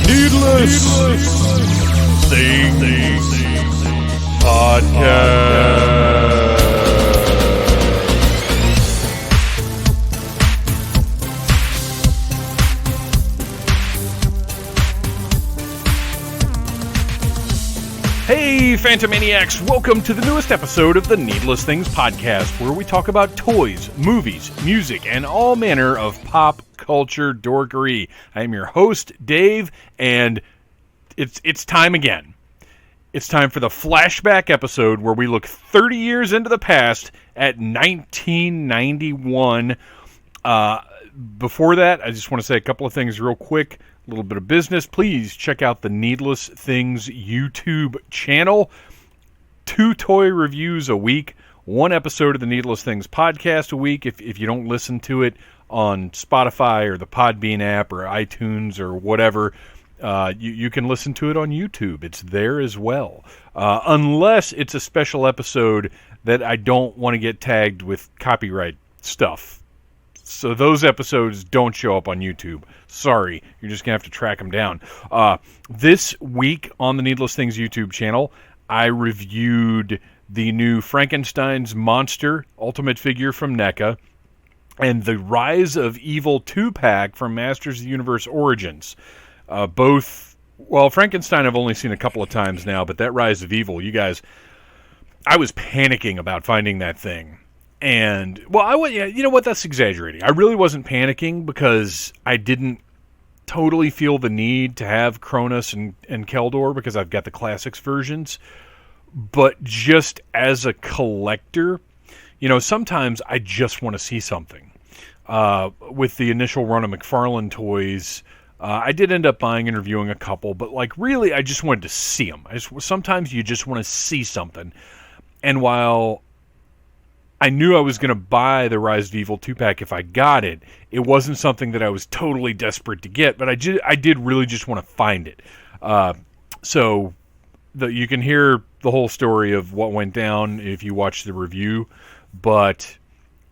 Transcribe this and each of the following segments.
Needless Things Podcast. Hey, Phantomaniacs! Welcome to the newest episode of the Needless Things Podcast, where we talk about toys, movies, music, and all manner of pop culture dorkery. I am your host, Dave, and it's time again. It's time for the flashback episode where we look 30 years into the past at 1991. Before that, I just want to say a couple of things real quick. A little bit of business. Please check out the Needless Things YouTube channel. 2 toy reviews a week. 1 episode of the Needless Things podcast a week. If you don't listen to it on Spotify or the Podbean app or iTunes or whatever, you can listen to it on YouTube. It's there as well. Unless it's a special episode that I don't want to get tagged with copyright stuff. So those episodes don't show up on YouTube. Sorry, you're just going to have to track them down. This week on the Needless Things YouTube channel, I reviewed the new Frankenstein's Monster Ultimate figure from NECA and the Rise of Evil 2-pack from Masters of the Universe Origins. Frankenstein I've only seen a couple of times now, but that Rise of Evil, you guys, I was panicking about finding that thing. And, you know what, that's exaggerating. I really wasn't panicking because I didn't totally feel the need to have Cronus and Keldor because I've got the classics versions. But just as a collector, you know, sometimes I just want to see something. With the initial run of McFarlane toys, I did end up buying and reviewing a couple, but really I just wanted to see them. Sometimes you just want to see something. And while I knew I was going to buy the Rise of Evil 2-pack if I got it, it wasn't something that I was totally desperate to get, but I did really just want to find it. So you can hear the whole story of what went down if you watch the review, but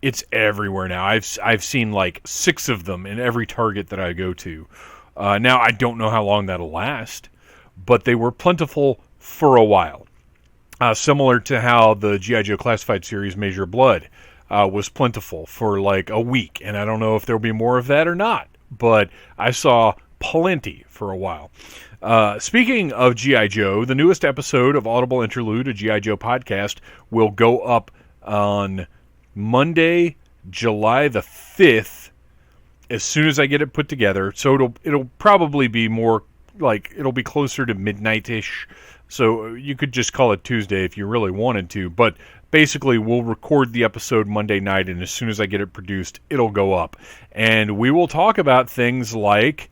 it's everywhere now. I've seen like 6 of them in every Target that I go to. Now, I don't know how long that'll last, but they were plentiful for a while. Similar to how the G.I. Joe Classified series Measure of Blood was plentiful for like a week. And I don't know if there'll be more of that or not, but I saw plenty for a while. Speaking of G.I. Joe, the newest episode of Audible Interlude, a G.I. Joe podcast, will go up on Monday, July the 5th, as soon as I get it put together. So it'll probably be more like, it'll be closer to midnight-ish. So you could just call it Tuesday if you really wanted to. But basically, we'll record the episode Monday night, and as soon as I get it produced, it'll go up. And we will talk about things like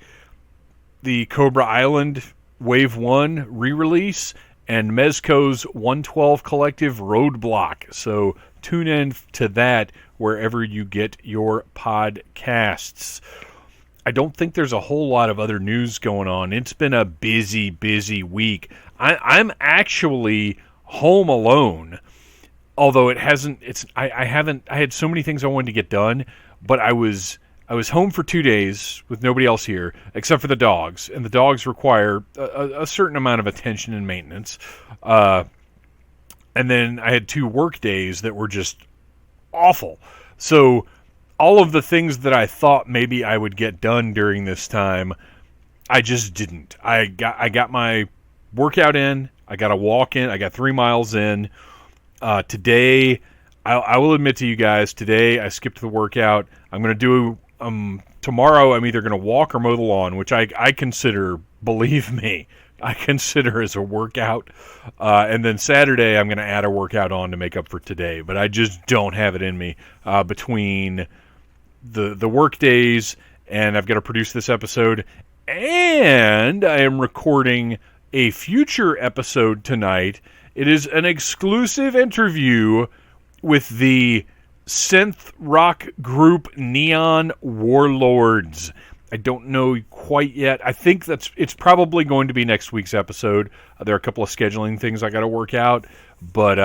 the Cobra Island Wave 1 re-release and Mezco's 112 Collective Roadblock. So tune in to that wherever you get your podcasts. I don't think there's a whole lot of other news going on. It's been a busy, busy week. I'm actually home alone, although it hasn't. I had so many things I wanted to get done, but I was home for 2 days with nobody else here except for the dogs, and the dogs require a certain amount of attention and maintenance. And then I had 2 work days that were just awful. So all of the things that I thought maybe I would get done during this time, I just didn't. I got my workout in. I got a walk in. I got 3 miles in. Today, I will admit to you guys, today I skipped the workout. I'm going to do, tomorrow I'm either going to walk or mow the lawn, which I consider, believe me, I consider as a workout. And then Saturday I'm going to add a workout on to make up for today. But I just don't have it in me between the work days, and I've got to produce this episode, and I am recording a future episode tonight. It is an exclusive interview with the synth rock group Neon Warlords. I don't know quite yet. I think it's probably going to be next week's episode. There are a couple of scheduling things I got to work out, but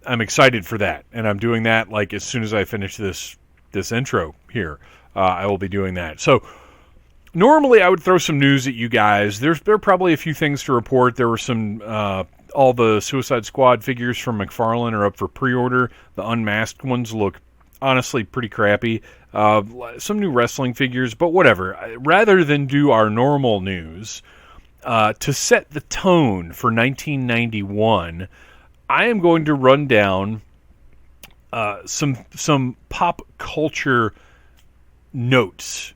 I'm excited for that, and I'm doing that like as soon as I finish this intro here. I will be doing that. So normally I would throw some news at you guys. There are probably a few things to report. There were some, all the Suicide Squad figures from McFarlane are up for pre-order. The unmasked ones look honestly pretty crappy. Some new wrestling figures, but whatever. Rather than do our normal news, to set the tone for 1991, I am going to run down some pop culture notes,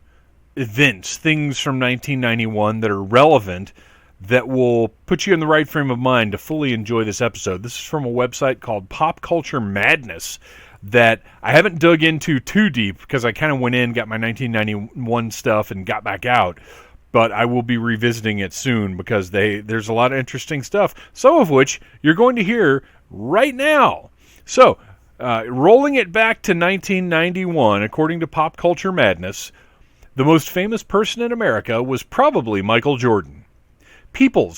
events, things from 1991 that are relevant, that will put you in the right frame of mind to fully enjoy this episode. This is from a website called Pop Culture Madness that I haven't dug into too deep because I kind of went in, got my 1991 stuff, and got back out. But I will be revisiting it soon because there's a lot of interesting stuff, some of which you're going to hear right now. So, rolling it back to 1991, according to Pop Culture Madness, the most famous person in America was probably Michael Jordan. People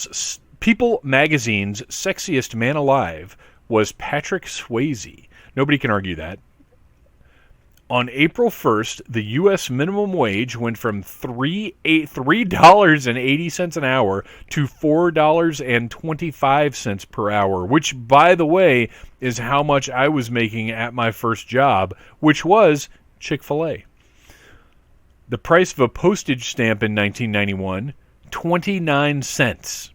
magazine's sexiest man alive was Patrick Swayze. Nobody can argue that. On April 1st, the U.S. minimum wage went from $3.80 an hour to $4.25 per hour, which, by the way, is how much I was making at my first job, which was Chick-fil-A. The price of a postage stamp in 1991, 29 cents.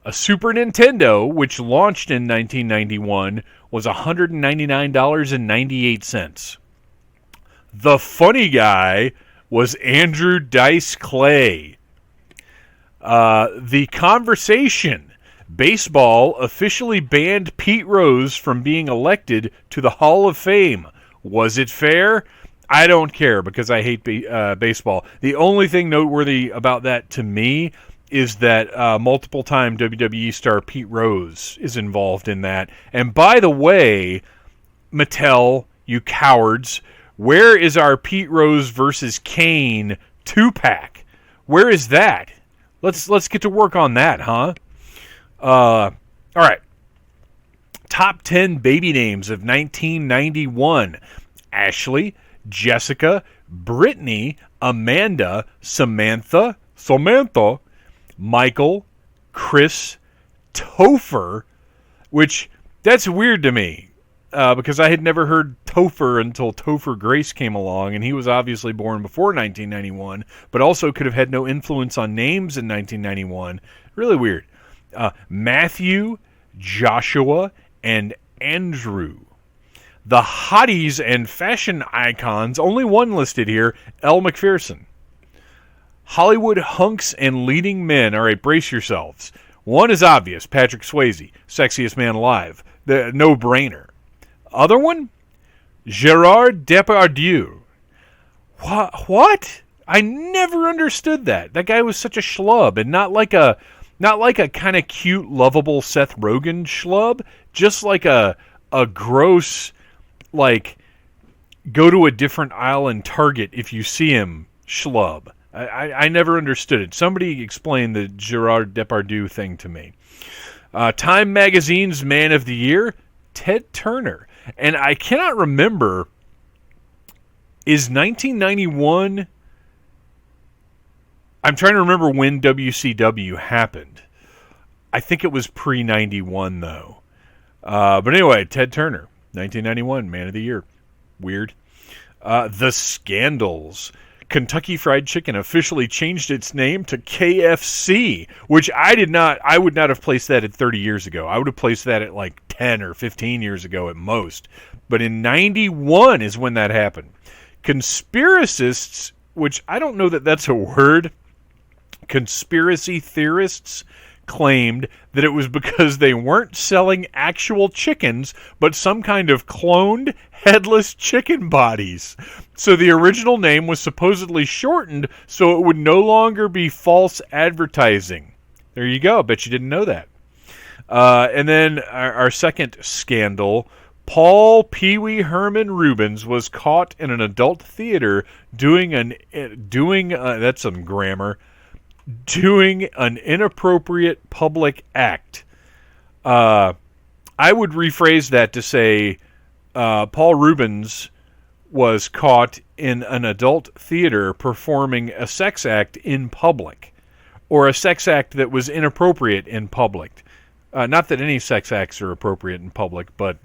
A Super Nintendo, which launched in 1991, was $199.98. The funny guy was Andrew Dice Clay. The Conversation. Baseball officially banned Pete Rose from being elected to the Hall of Fame. Was it fair? I don't care because I hate baseball. The only thing noteworthy about that to me is that multiple-time WWE star Pete Rose is involved in that. And by the way, Mattel, you cowards, where is our Pete Rose versus Kane 2-pack? Where is that? Let's get to work on that, huh? All right. Top 10 baby names of 1991. Ashley, Jessica, Brittany, Amanda, Samantha, Michael, Chris, Topher, which that's weird to me because I had never heard Topher until Topher Grace came along, and he was obviously born before 1991, but also could have had no influence on names in 1991. Really weird. Matthew, Joshua, and Andrew. The hotties and fashion icons, only one listed here, Elle Macpherson. Hollywood hunks and leading men. All right, brace yourselves. One is obvious, Patrick Swayze, sexiest man alive. The no-brainer. Other one? Gerard Depardieu. What? I never understood that. That guy was such a schlub, and not like a kind of cute, lovable Seth Rogen schlub, just like a gross, like, go to a different aisle in Target if you see him schlub. I never understood it. Somebody explain the Gerard Depardieu thing to me. Time Magazine's Man of the Year, Ted Turner. And I cannot remember, is 1991... I'm trying to remember when WCW happened. I think it was pre-91, though. But anyway, Ted Turner, 1991, Man of the Year. Weird. The Scandals. Kentucky Fried Chicken officially changed its name to KFC, which I would not have placed that at 30 years ago. I would have placed that at like 10 or 15 years ago at most. But in 91 is when that happened. Conspiracists, which I don't know that that's a word, conspiracy theorists claimed that it was because they weren't selling actual chickens, but some kind of cloned headless chicken bodies. So the original name was supposedly shortened so it would no longer be false advertising. There you go. I bet you didn't know that. And then our second scandal, Paul Pee Wee Herman Rubens was caught in an adult theater doing an inappropriate public act. I would rephrase that to say Paul Rubens was caught in an adult theater performing a sex act in public, or a sex act that was inappropriate in public. Not that any sex acts are appropriate in public, but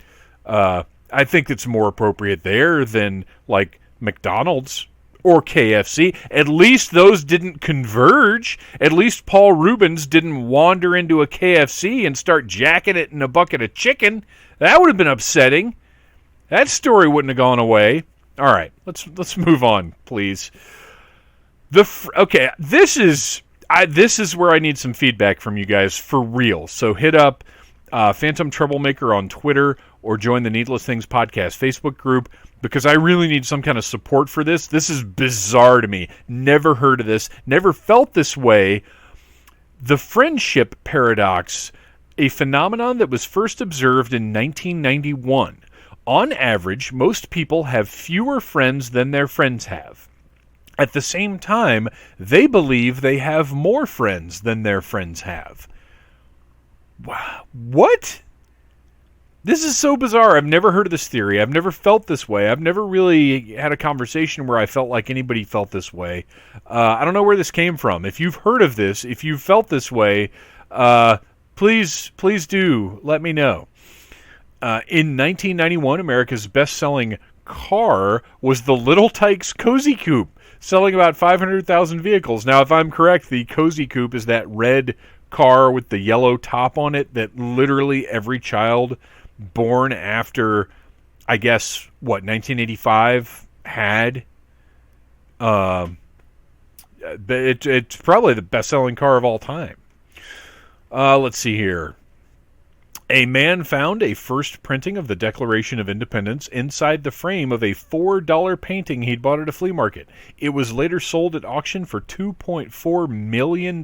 I think it's more appropriate there than like McDonald's or KFC. At least those didn't converge. At least Paul Rubens didn't wander into a KFC and start jacking it in a bucket of chicken. That would have been upsetting. That story wouldn't have gone away. All right, let's move on, please. Okay, this is where I need some feedback from you guys for real. So hit up Phantom Troublemaker on Twitter or join the Needless Things Podcast Facebook group, because I really need some kind of support for this. This is bizarre to me. Never heard of this. Never felt this way. The friendship paradox, a phenomenon that was first observed in 1991. On average, most people have fewer friends than their friends have. At the same time, they believe they have more friends than their friends have. Wow. What? This is so bizarre. I've never heard of this theory. I've never felt this way. I've never really had a conversation where I felt like anybody felt this way. I don't know where this came from. If you've heard of this, if you've felt this way, please do let me know. In 1991, America's best-selling car was the Little Tikes Cozy Coupe, selling about 500,000 vehicles. Now, if I'm correct, the Cozy Coupe is that red car with the yellow top on it that literally every child born after, I guess, 1985 had. It's probably the best-selling car of all time. Let's see here. A man found a first printing of the Declaration of Independence inside the frame of a $4 painting he'd bought at a flea market. It was later sold at auction for $2.4 million.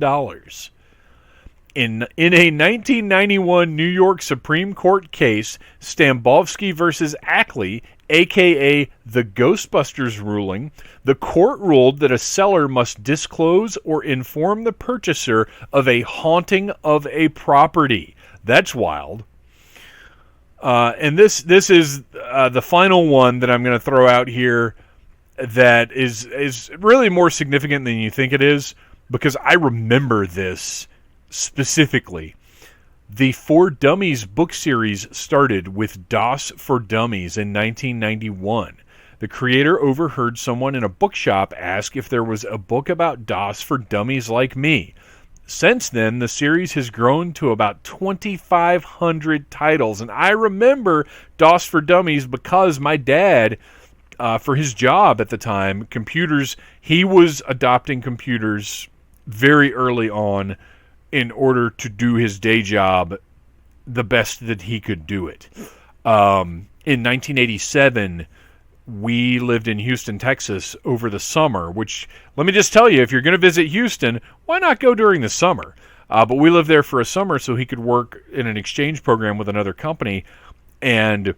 In a 1991 New York Supreme Court case, Stambovsky versus Ackley, a.k.a. the Ghostbusters ruling, the court ruled that a seller must disclose or inform the purchaser of a haunting of a property. That's wild. And this is the final one that I'm going to throw out here that is really more significant than you think it is, because I remember this specifically. The For Dummies book series started with DOS for Dummies in 1991. The creator overheard someone in a bookshop ask if there was a book about DOS for dummies like me. Since then, the series has grown to about 2,500 titles. And I remember DOS for Dummies because my dad, for his job at the time, computers, he was adopting computers very early on in order to do his day job the best that he could do it. In 1987, we lived in Houston, Texas over the summer, which, let me just tell you, if you're going to visit Houston, why not go during the summer? But we lived there for a summer so he could work in an exchange program with another company, and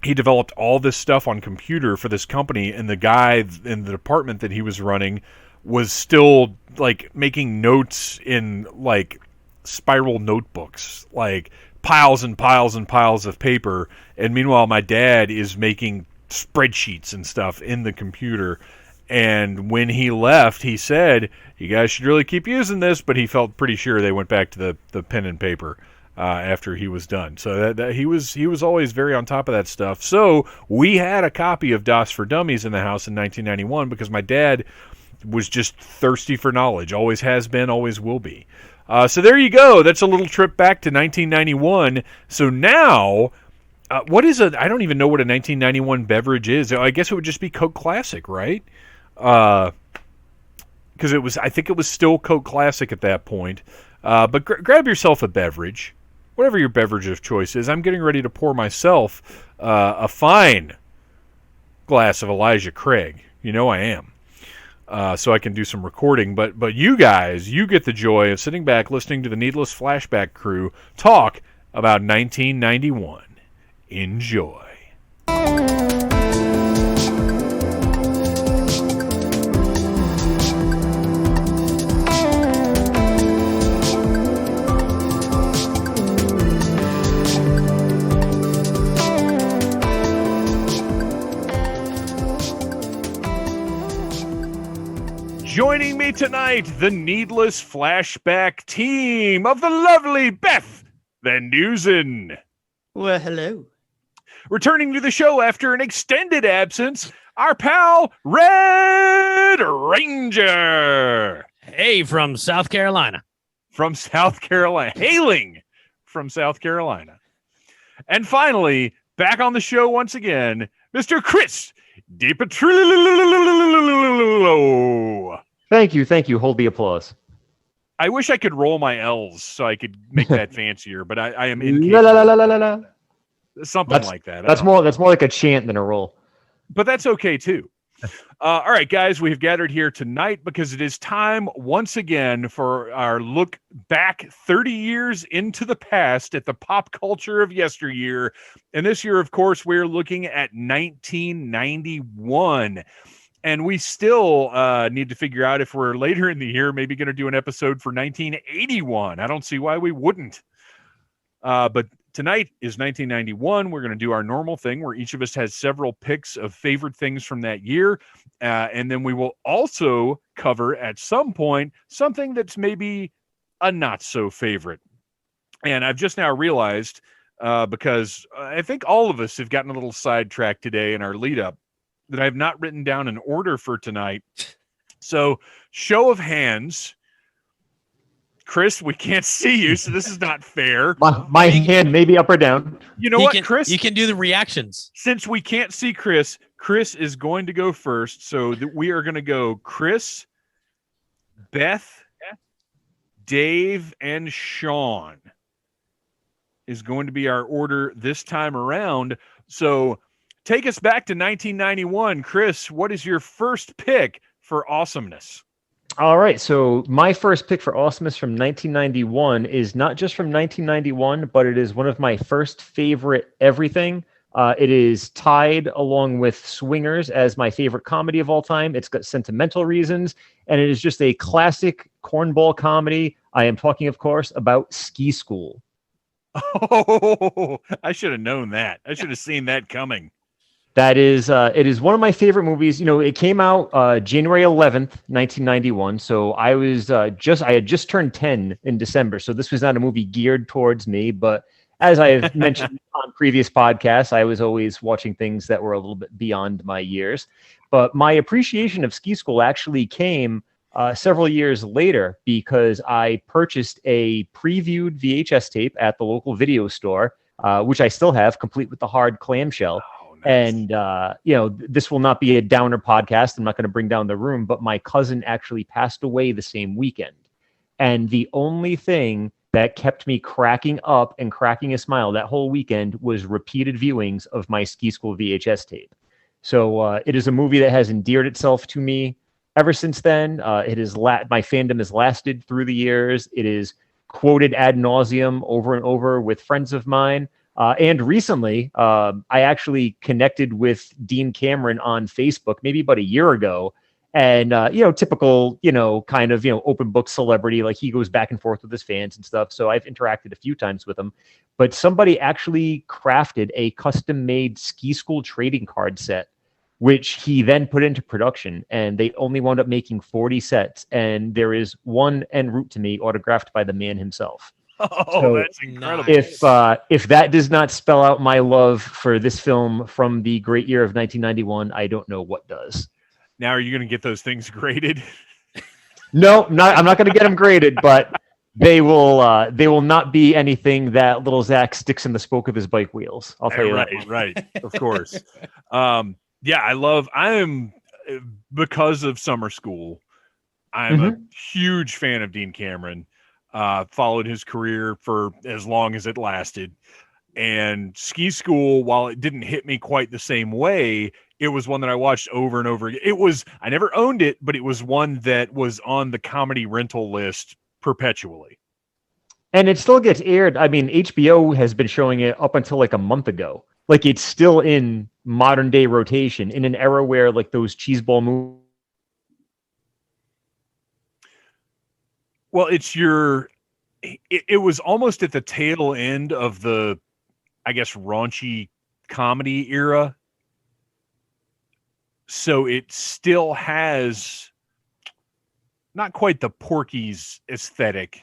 he developed all this stuff on computer for this company, and the guy in the department that he was running was still like making notes in like spiral notebooks, like piles and piles and piles of paper, and meanwhile my dad is making spreadsheets and stuff in the computer. And when he left, he said, you guys should really keep using this, but he felt pretty sure they went back to the pen and paper after he was done. So that he was always very on top of that stuff. So we had a copy of DOS for Dummies in the house in 1991 because my dad was just thirsty for knowledge. Always has been, always will be. So there you go. That's a little trip back to 1991. So now, what is I don't even know what a 1991 beverage is. I guess it would just be Coke Classic, right? Because I think it was still Coke Classic at that point. But grab yourself a beverage, whatever your beverage of choice is. I'm getting ready to pour myself a fine glass of Elijah Craig. You know I am. So I can do some recording. But you guys, you get the joy of sitting back listening to the Needless Flashback crew talk about 1991. Enjoy. Joining me tonight, the Needless Flashback team of the lovely Beth Van Dusen. Well, hello. Returning to the show after an extended absence, our pal, Rad Ranger. Hey, from South Carolina. From South Carolina. Hailing from South Carolina. And finally, back on the show once again, Mr. Chris DePetrillo. Thank you. Hold the applause. I wish I could roll my L's so I could make that fancier, but I am La incapable. la la la la la. Something like that. That's more like a chant than a roll. But that's okay too. All right, guys, we've gathered here tonight because it is time once again for our look back 30 years into the past at the pop culture of yesteryear. And this year, of course, we're looking at 1991. And we still need to figure out if we're later in the year, maybe going to do an episode for 1981. I don't see why we wouldn't. But tonight is 1991. We're going to do our normal thing where each of us has several picks of favorite things from that year. And then we will also cover at some point something that's maybe a not so favorite. And I've just now realized, because I think all of us have gotten a little sidetracked today in our lead up, that I have not written down an order for tonight. So, show of hands. Chris, we can't see you, so this is not fair. My hand may be up or down. You know what, Chris? You can do the reactions. Since we can't see Chris, Chris is going to go first. So we are going to go Chris, Beth, Dave, and Sean is going to be our order this time around. So take us back to 1991. Chris, what is your first pick for awesomeness? All right, so my first pick for awesomeness from 1991 is not just from 1991, but it is one of my first favorite everything. It is tied along with Swingers as my favorite comedy of all time. It's got sentimental reasons, and it is just a classic cornball comedy. I am talking, of course, about Ski School. Oh, I should have known that. I should have seen that coming. That is, it is one of my favorite movies. You know, it came out January 11th, 1991. So I had just turned 10 in December. So this was not a movie geared towards me. But as I have mentioned on previous podcasts, I was always watching things that were a little bit beyond my years. But my appreciation of Ski School actually came several years later because I purchased a previewed VHS tape at the local video store, which I still have, complete with the hard clamshell. Nice. And, this will not be a downer podcast. I'm not going to bring down the room, but my cousin actually passed away the same weekend. And the only thing that kept me cracking up and cracking a smile that whole weekend was repeated viewings of my Ski School VHS tape. So it is a movie that has endeared itself to me ever since then. My fandom has lasted through the years. It is quoted ad nauseum over and over with friends of mine. And recently, I actually connected with Dean Cameron on Facebook, maybe about a year ago. And, typical, kind of, open book celebrity, like he goes back and forth with his fans and stuff. So I've interacted a few times with him. But somebody actually crafted a custom made Ski School trading card set, which he then put into production. And they only wound up making 40 sets. And there is one en route to me autographed by the man himself. Oh, so that's incredible. If that does not spell out my love for this film from the great year of 1991, I don't know what does. Now, are you going to get those things graded? No, I'm not going to get them graded, but they will not be anything that little Zach sticks in the spoke of his bike wheels. I'll tell you that. Right, of course. Because of Summer School, I'm a huge fan of Dean Cameron. Followed his career for as long as it lasted. And Ski School, while it didn't hit me quite the same way, it was one that I watched over and over again. I never owned it, but it was one that was on the comedy rental list perpetually. And it still gets aired. I mean, HBO has been showing it up until like a month ago. Like it's still in modern day rotation in an era where like those cheeseball movies. Well, it was almost at the tail end of the, I guess, raunchy comedy era. So it still has not quite the Porky's aesthetic,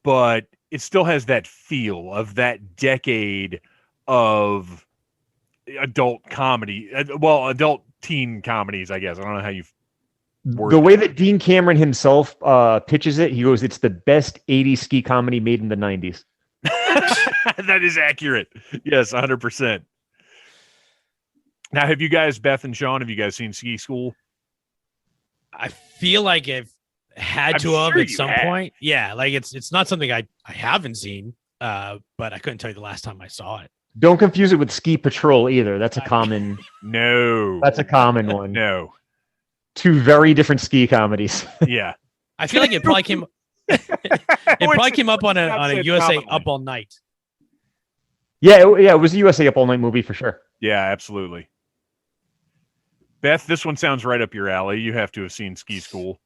but it still has that feel of that decade of adult comedy. Well, adult teen comedies, I guess. I don't know how you word The way that. that Dean Cameron himself pitches it, he goes, "It's the best '80s ski comedy made in the '90s." That is accurate. Yes, 100%. Now, have you guys, Beth and Sean, have you guys seen Ski School? I feel like I've had I'm to have sure at you some have. point. Yeah, like it's not something I haven't seen, but I couldn't tell you the last time I saw it. Don't confuse it with Ski Patrol either. That's a common. No. That's a common one. No. Two very different ski comedies. Yeah. I feel like it probably came. Probably came up on a said USA commonly. Up All Night. Yeah, it was a USA Up All Night movie for sure. Yeah, absolutely. Beth, this one sounds right up your alley. You have to have seen Ski School.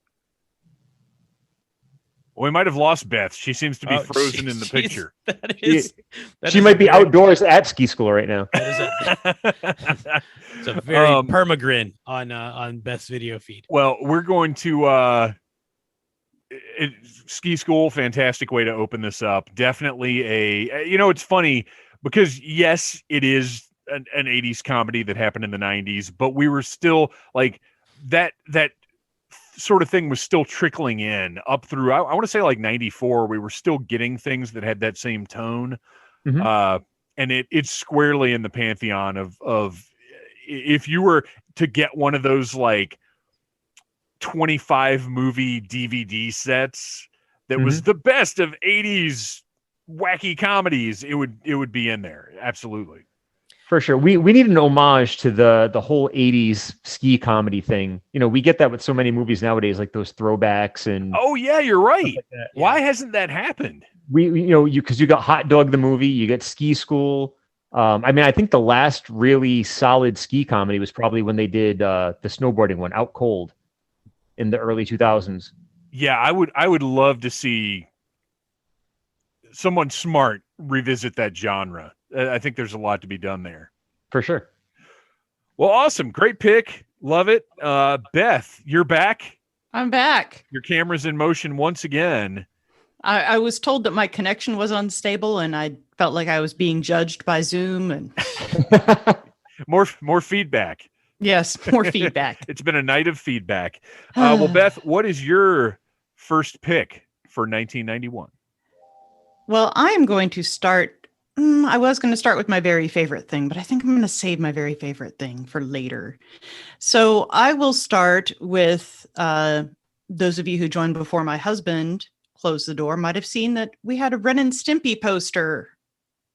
Well, we might have lost Beth. She seems to be frozen in the picture. That is. She might be outdoors at ski school right now. It's a very permagrin on Beth's video feed. Well, we're going to Ski School, fantastic way to open this up. Definitely it's funny because yes, it is an 80s comedy that happened in the 90s, but we were still like that sort of thing was still trickling in up through, I want to say like 94. We were still getting things that had that same tone. Mm-hmm. And it's squarely in the pantheon of if you were to get one of those like 25 movie DVD sets that was the best of 80s wacky comedies, it would be in there. Absolutely. For sure. We need an homage to the whole 80s ski comedy thing. We get that with so many movies nowadays, like those throwbacks and Oh yeah, you're right. like that. Why hasn't that happened? Because you got Hot Dog the movie, you get Ski School. I think the last really solid ski comedy was probably when they did the snowboarding one, Out Cold, in the early 2000s. Yeah, I would love to see someone smart revisit that genre. I think there's a lot to be done there. For sure. Well, awesome. Great pick. Love it. Beth, you're back. I'm back. Your camera's in motion once again. I was told that my connection was unstable and I felt like I was being judged by Zoom and More feedback. yes, more feedback. It's been a night of feedback. Well, Beth, what is your first pick for 1991? Well, I'm going to start. I was going to start with my very favorite thing, but I think I'm going to save my very favorite thing for later. So I will start with those of you who joined before my husband closed the door might have seen that we had a Ren and Stimpy poster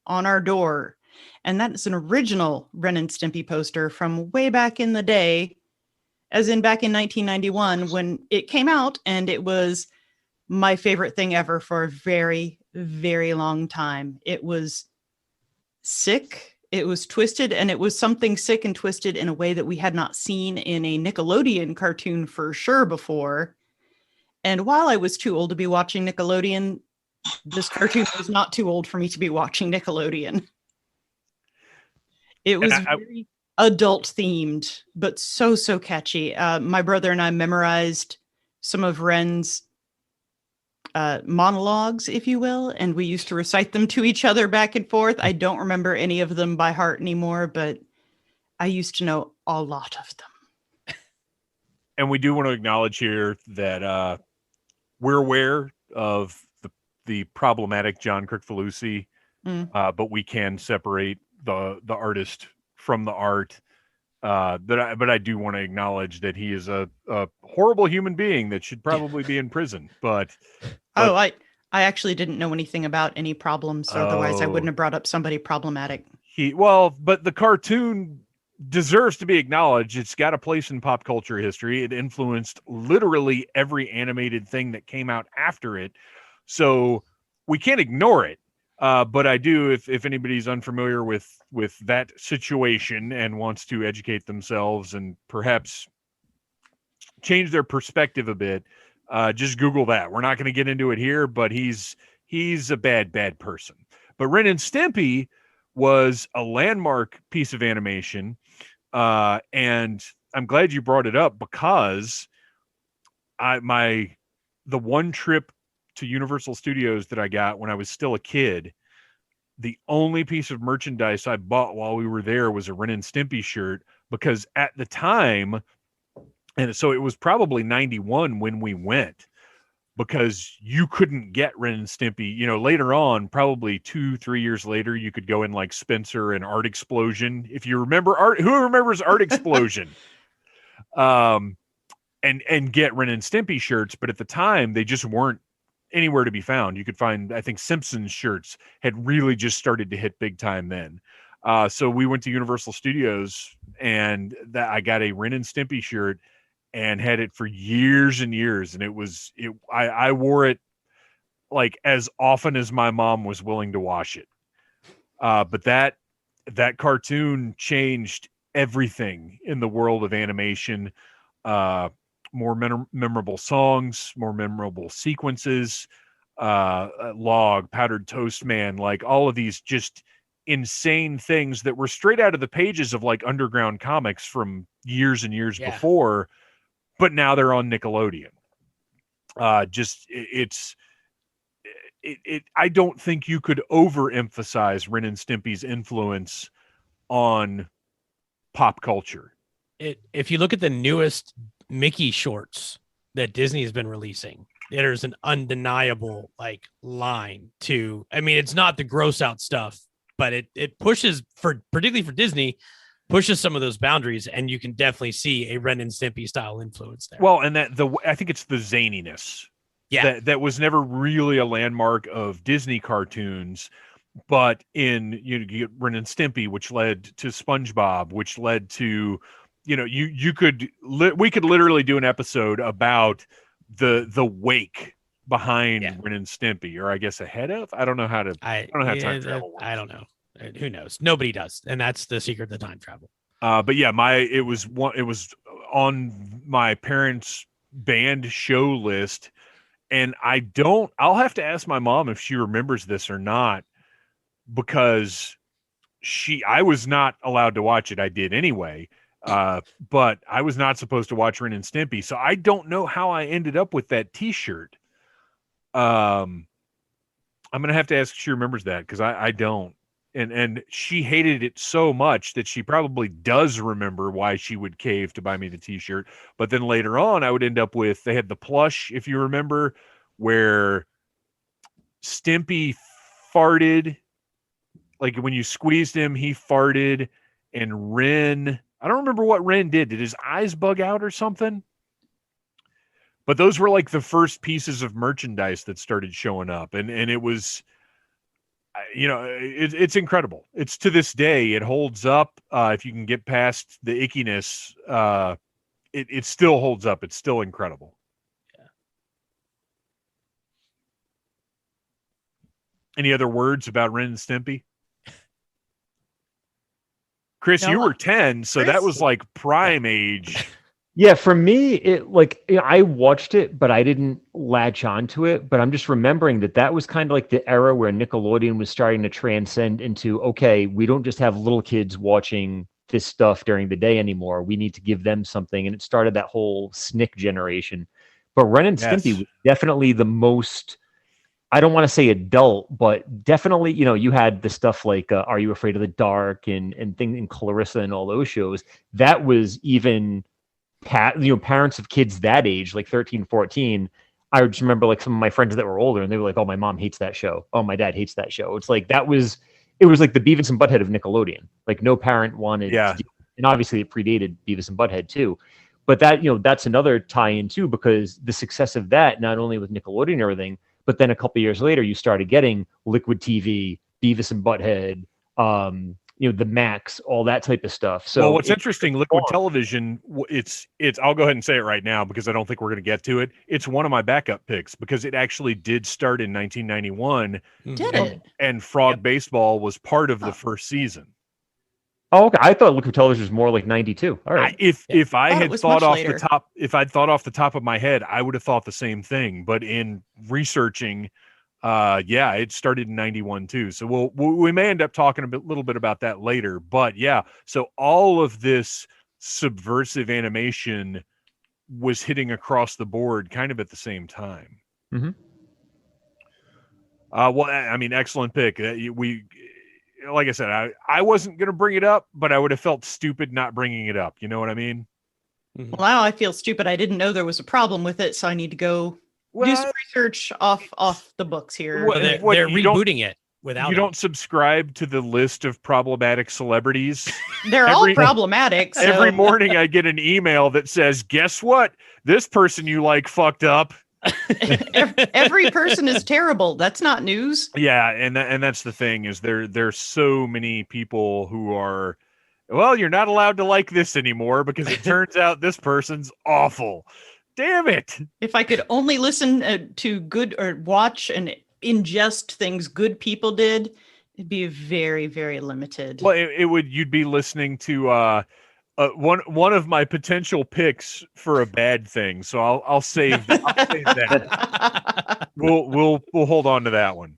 on our door. And that is an original Ren and Stimpy poster from way back in the day, as in back in 1991 when it came out, and it was my favorite thing ever for a very, very long time. It was sick, it was twisted, and it was something sick and twisted in a way that we had not seen in a Nickelodeon cartoon for sure before. And while I was too old to be watching Nickelodeon, this cartoon was not too old for me to be watching Nickelodeon. It was very adult themed, but so catchy. My brother and I memorized some of Ren's monologues, if you will, and we used to recite them to each other back and forth. I don't remember any of them by heart anymore, but I used to know a lot of them. And we do want to acknowledge here that we're aware of the problematic John Kricfalusi, but we can separate the artist from the art. But I do want to acknowledge that he is a horrible human being that should probably be in prison. But I actually didn't know anything about any problems. Otherwise, I wouldn't have brought up somebody problematic. But the cartoon deserves to be acknowledged. It's got a place in pop culture history. It influenced literally every animated thing that came out after it. So we can't ignore it. But I do, if anybody's unfamiliar with that situation and wants to educate themselves and perhaps change their perspective a bit, just Google that. We're not going to get into it here, but he's a bad person. But Ren and Stimpy was a landmark piece of animation, and I'm glad you brought it up because the one trip to Universal Studios that I got when I was still a kid, the only piece of merchandise I bought while we were there was a Ren and Stimpy shirt, because at the time, and so it was probably 91 when we went, because you couldn't get Ren and Stimpy. Later on, probably 2-3 years later, you could go in like Spencer and Art Explosion. If you remember who remembers Art Explosion? And get Ren and Stimpy shirts, but at the time they just weren't anywhere to be found. You could find, I think, Simpsons shirts had really just started to hit big time then. So we went to Universal Studios, and I got a Ren and Stimpy shirt and had it for years and years. And I wore it like as often as my mom was willing to wash it. But that cartoon changed everything in the world of animation. More memorable songs, more memorable sequences, Log, Powdered Toast Man, like all of these just insane things that were straight out of the pages of like underground comics from years and years before, but now they're on Nickelodeon. I don't think you could overemphasize Ren and Stimpy's influence on pop culture. If you look at the newest Mickey shorts that Disney has been releasing, there's an undeniable like line to, I mean, it's not the gross out stuff, but it pushes, particularly for Disney, pushes some of those boundaries, and you can definitely see a Ren and Stimpy style influence there. Well, and I think it's the zaniness. Yeah. That was never really a landmark of Disney cartoons, but you get Ren and Stimpy, which led to SpongeBob, which led to, we could literally do an episode about the wake behind Ren and Stimpy, or I guess ahead of. I don't know how time travel works. I don't know. Who knows? Nobody does, and that's the secret of time travel. But yeah, it was on my parents' band show list, and I'll have to ask my mom if she remembers this or not, because I was not allowed to watch it. I did anyway. But I was not supposed to watch Ren and Stimpy, so I don't know how I ended up with that T-shirt. I'm gonna have to ask if she remembers that, because I don't. And she hated it so much that she probably does remember why she would cave to buy me the T-shirt. But then later on, I would end up with, they had the plush, if you remember, where Stimpy farted. Like when you squeezed him, he farted, and Ren, I don't remember what Ren did. Did his eyes bug out or something? But those were like the first pieces of merchandise that started showing up. And it was, it's incredible. It's, to this day, it holds up. If you can get past the ickiness, it still holds up. It's still incredible. Yeah. Any other words about Ren and Stimpy? Chris, No, you were 10, so that was like prime age. Yeah, for me, I watched it, but I didn't latch onto it. But I'm just remembering that was kind of like the era where Nickelodeon was starting to transcend into, okay, we don't just have little kids watching this stuff during the day anymore. We need to give them something. And it started that whole SNCC generation. But Ren and Stimpy was definitely the most, I don't want to say adult, but definitely, you had the stuff like Are You Afraid of the Dark and things in Clarissa and all those shows. That was even, parents of kids that age, like 13, 14. I just remember like some of my friends that were older, and they were like, oh, my mom hates that show. Oh, my dad hates that show. It's like, it was like the Beavis and Butthead of Nickelodeon. Like no parent wanted to do, and obviously it predated Beavis and Butthead too. But that's another tie-in too, because the success of that, not only with Nickelodeon and everything, but then a couple years later, you started getting Liquid TV, Beavis and Butthead, the Max, all that type of stuff. So what's interesting, Liquid Television, it's. I'll go ahead and say it right now because I don't think we're going to get to it. It's one of my backup picks because it actually did start in 1991. Did it? And Frog Baseball was part of the first season. Oh, okay. I thought Liquid Television was more like 92. All right. If I had thought off later. the top, if I'd thought off the top of my head, I would have thought the same thing. But in researching, it started in 91 too. So we may end up talking a little bit about that later. But yeah, so all of this subversive animation was hitting across the board kind of at the same time. Mhm. Well, I mean, excellent pick. Like I said, I wasn't going to bring it up, but I would have felt stupid not bringing it up. You know what I mean? Mhm. Well, now I feel stupid. I didn't know there was a problem with it, so I need to go do Well, some research off the books here. What- But they're, what, they're you don't- rebooting it without you him. don't subscribe to the list of problematic celebrities. They're all problematic. So. Every morning I get an email that says, guess what? This person you like fucked up. Every person is terrible. That's not news. Yeah, and that's the thing is there's so many people who are, well, you're not allowed to like this anymore because it turns out this person's awful. Damn it. If I could only listen to good or watch and ingest things good people did, it'd be very, very limited. Well, you'd be listening to one of my potential picks for a bad thing. So I'll save that. I'll save that. We'll hold on to that one.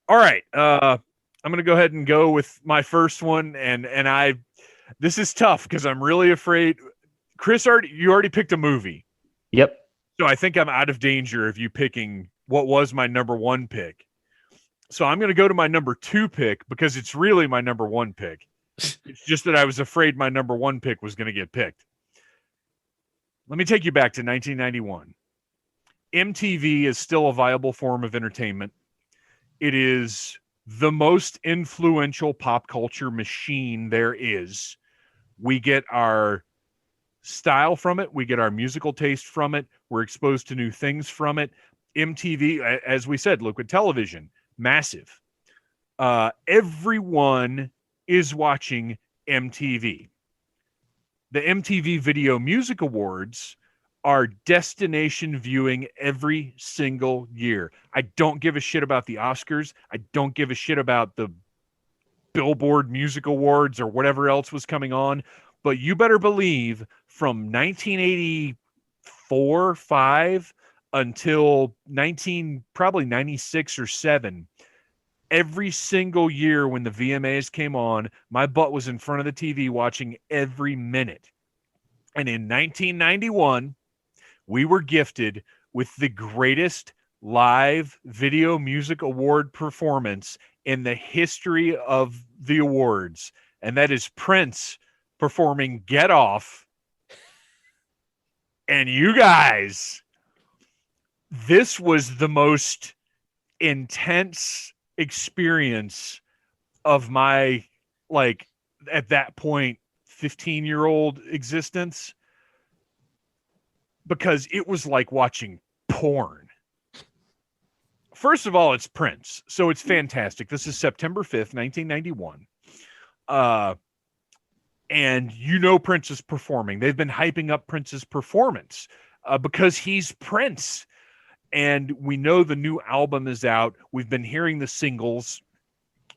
All right. I'm going to go ahead and go with my first one. And this is tough because I'm really afraid. Chris, you already picked a movie. Yep. So I think I'm out of danger of you picking what was my number one pick. So I'm going to go to my number two pick because it's really my number one pick. It's just that I was afraid my number one pick was going to get picked. Let me take you back to 1991. MTV is still a viable form of entertainment. It is the most influential pop culture machine there is. We get our style from it. We get our musical taste from it. We're exposed to new things from it. MTV, as we said, liquid television, massive. Everyone is watching MTV. The MTV Video Music Awards are destination viewing every single year. I don't give a shit about the Oscars. I don't give a shit about the Billboard Music Awards or whatever else was coming on. But you better believe from 1984, 5 until probably 96 or 7, every single year when the VMAs came on, my butt was in front of the TV watching every minute. And in 1991, we were gifted with the greatest live video music award performance in the history of the awards. And that is Prince performing Get Off. And you guys, this was the most intense experience of my, like, at that point, 15-year-old existence, because it was like watching porn. First of all, it's Prince, so it's fantastic. This is September 5th, 1991. And Prince is performing. They've been hyping up Prince's performance because he's Prince. And we know the new album is out. We've been hearing the singles.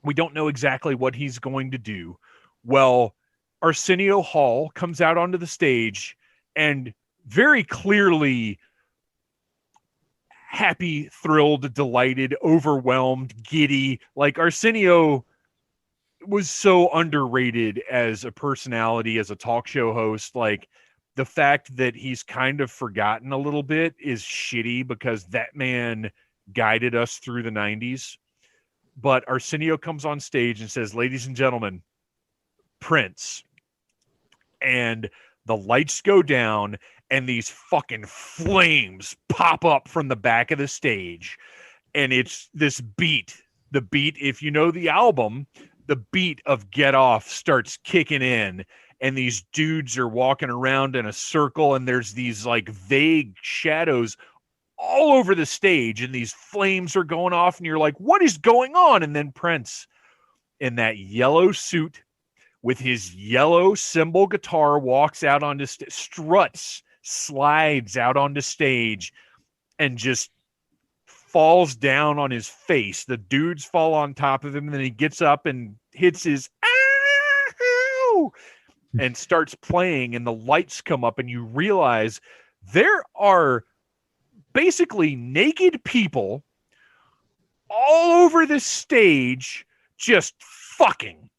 We don't know exactly what he's going to do. Well, Arsenio Hall comes out onto the stage and very clearly happy, thrilled, delighted, overwhelmed, giddy. Like, Arsenio was so underrated as a personality, as a talk show host. Like, the fact that he's kind of forgotten a little bit is shitty because that man guided us through the 90s. But Arsenio comes on stage and says, "Ladies and gentlemen, Prince." And the lights go down and these fucking flames pop up from the back of the stage. And it's this beat. The beat, if you know the album, the beat of Get Off starts kicking in. And these dudes are walking around in a circle, and there's these like vague shadows all over the stage, and these flames are going off, and you're like, what is going on? And then Prince, in that yellow suit with his yellow cymbal guitar, walks out onto struts, slides out onto stage, and just falls down on his face. The dudes fall on top of him, and then he gets up and hits his ow! And starts playing, and the lights come up, and you realize there are basically naked people all over the stage just fucking.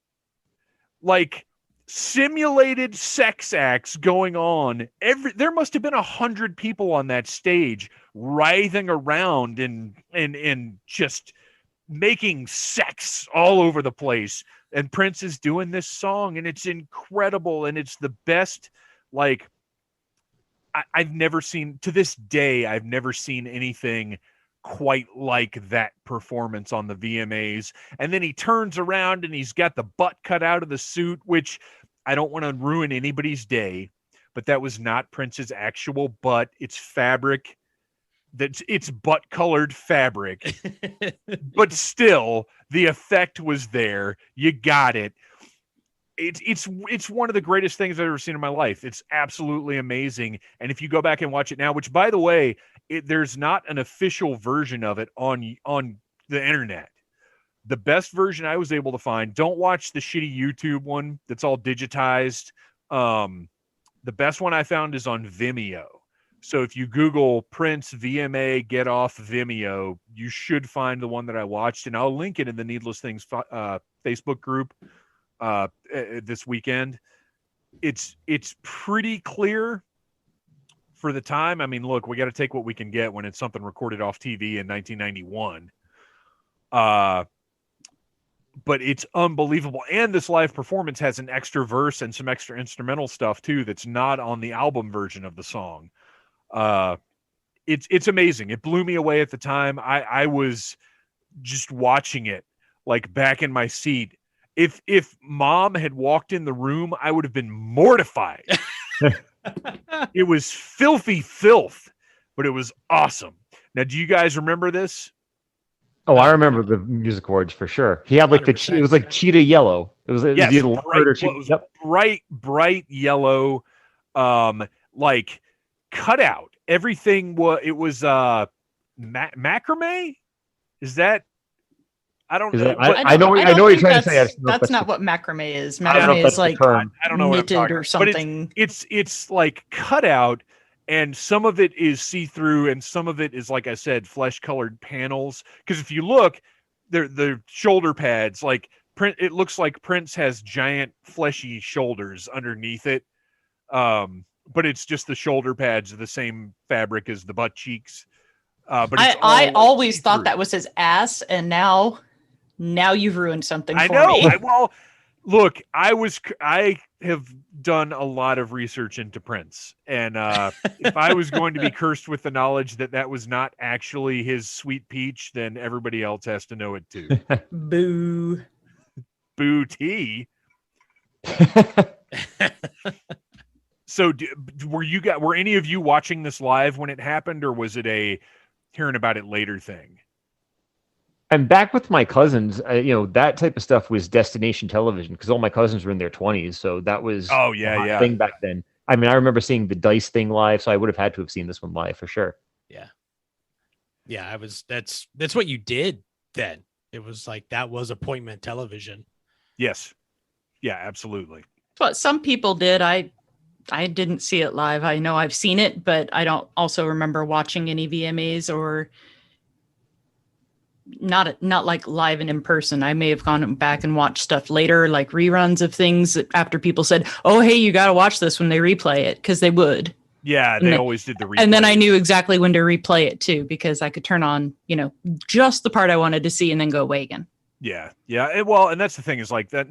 Like, simulated sex acts going on. There must have been 100 people on that stage writhing around and just making sex all over the place. And Prince is doing this song, and it's incredible, and it's the best. Like, I've never seen, to this day, I've never seen anything quite like that performance on the VMAs. And then he turns around and he's got the butt cut out of the suit, which I don't want to ruin anybody's day, but that was not Prince's actual butt. It's fabric. It's butt colored fabric, but still the effect was there. You got it. It's one of the greatest things I've ever seen in my life. It's absolutely amazing. And if you go back and watch it now, which by the way, there's not an official version of it on the internet. The best version I was able to find, don't watch the shitty YouTube one that's all digitized. The best one I found is on Vimeo. So if you Google Prince VMA Get Off Vimeo, you should find the one that I watched, and I'll link it in the Needless Things Facebook group this weekend. It's pretty clear for the time. I mean, look, we got to take what we can get when it's something recorded off TV in 1991. But it's unbelievable. And this live performance has an extra verse and some extra instrumental stuff too that's not on the album version of the song. It's amazing. It blew me away at the time. I was just watching it like back in my seat. If Mom had walked in the room, I would have been mortified. It was filthy filth, but it was awesome. Now, do you guys remember this? Oh, I remember the music awards for sure. He had like it was like cheetah yellow. It was yes, bright, bright yellow, like cutout. Everything was macrame. Is that? I don't know. I know what you're trying to say. That's not what macrame is. Macrame is like I don't know what I'm knitted or something. But it's like cutout, and some of it is see-through, and some of it is, like I said, flesh-colored panels. Because if you look, the shoulder pads, like it looks like Prince has giant fleshy shoulders underneath it. But it's just the shoulder pads of the same fabric as the butt cheeks. But I always thought that was his ass, and now you've ruined something for me. Well, look, I have done a lot of research into Prince, and if I was going to be cursed with the knowledge that was not actually his sweet peach, then everybody else has to know it too. Boo. Boo tea. So were any of you watching this live when it happened, or was it a hearing about it later thing? I'm back with my cousins. That type of stuff was destination television because all my cousins were in their 20s. So that was a thing back then. I mean, I remember seeing the Dice thing live, so I would have had to have seen this one live for sure. Yeah. That's what you did then. It was like that was appointment television. Yes. Yeah, absolutely. But some people did. I didn't see it live. I know I've seen it, but I don't also remember watching any VMAs or not like live and in person. I may have gone back and watched stuff later, like reruns of things after people said, "Oh, hey, you got to watch this when they replay it," because they would. Yeah, they always did the replay. And then I knew exactly when to replay it too, because I could turn on, just the part I wanted to see and then go away again. Yeah. And that's the thing is like that.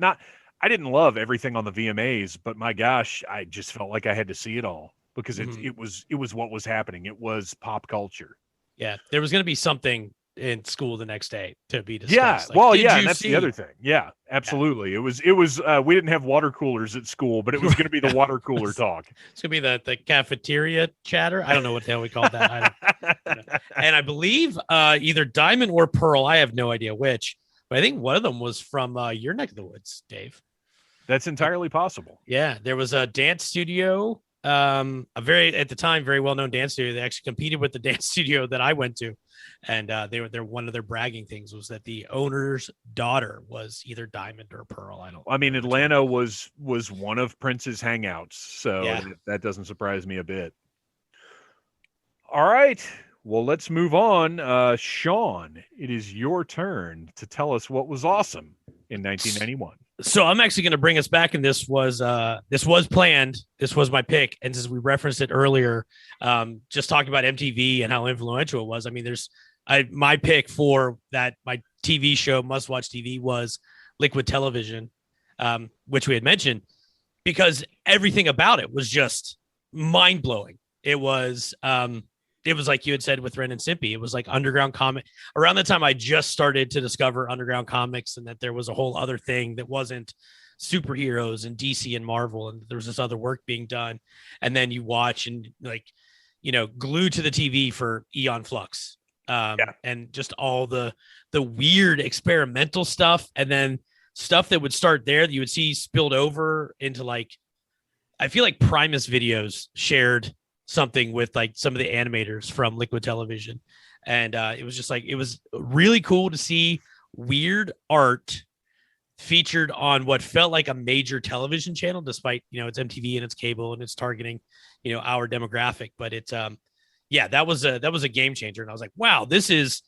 I didn't love everything on the VMAs, but my gosh, I just felt like I had to see it all because it was what was happening. It was pop culture. Yeah, there was going to be something in school the next day to be discussed. Yeah, and that's the other thing. Yeah, absolutely. Yeah. It was. We didn't have water coolers at school, but it was going to be the water cooler talk. It's going to be the cafeteria chatter. I don't know what the hell we call that. And I believe either Diamond or Pearl. I have no idea which, but I think one of them was from your neck of the woods, Dave. That's entirely possible. Yeah, there was a dance studio, at the time very well-known dance studio. They actually competed with the dance studio that I went to, and they're one of their bragging things was that the owner's daughter was either Diamond or Pearl. Atlanta was one of Prince's hangouts, so that doesn't surprise me a bit. All right, well, let's move on. Sean, it is your turn to tell us what was awesome in 1991. So I'm actually going to bring us back, and this was planned. This was my pick, and since we referenced it earlier, just talking about MTV and how influential it was. I mean, my pick for that my TV show must watch TV was Liquid Television, which we had mentioned, because everything about it was just mind blowing. It was like you had said with Ren and Stimpy. It was like underground comic. Around the time I just started to discover underground comics, and that there was a whole other thing that wasn't superheroes and DC and Marvel, and there was this other work being done. And then you watch and glued to the TV for Eon Flux, and just all the weird experimental stuff, and then stuff that would start there that you would see spilled over into like, I feel like Primus Videos shared something with like some of the animators from Liquid Television. And it was just like, it was really cool to see weird art featured on what felt like a major television channel, despite, it's MTV and it's cable and it's targeting, our demographic. But it's, that was a game changer. And I was like, wow, this is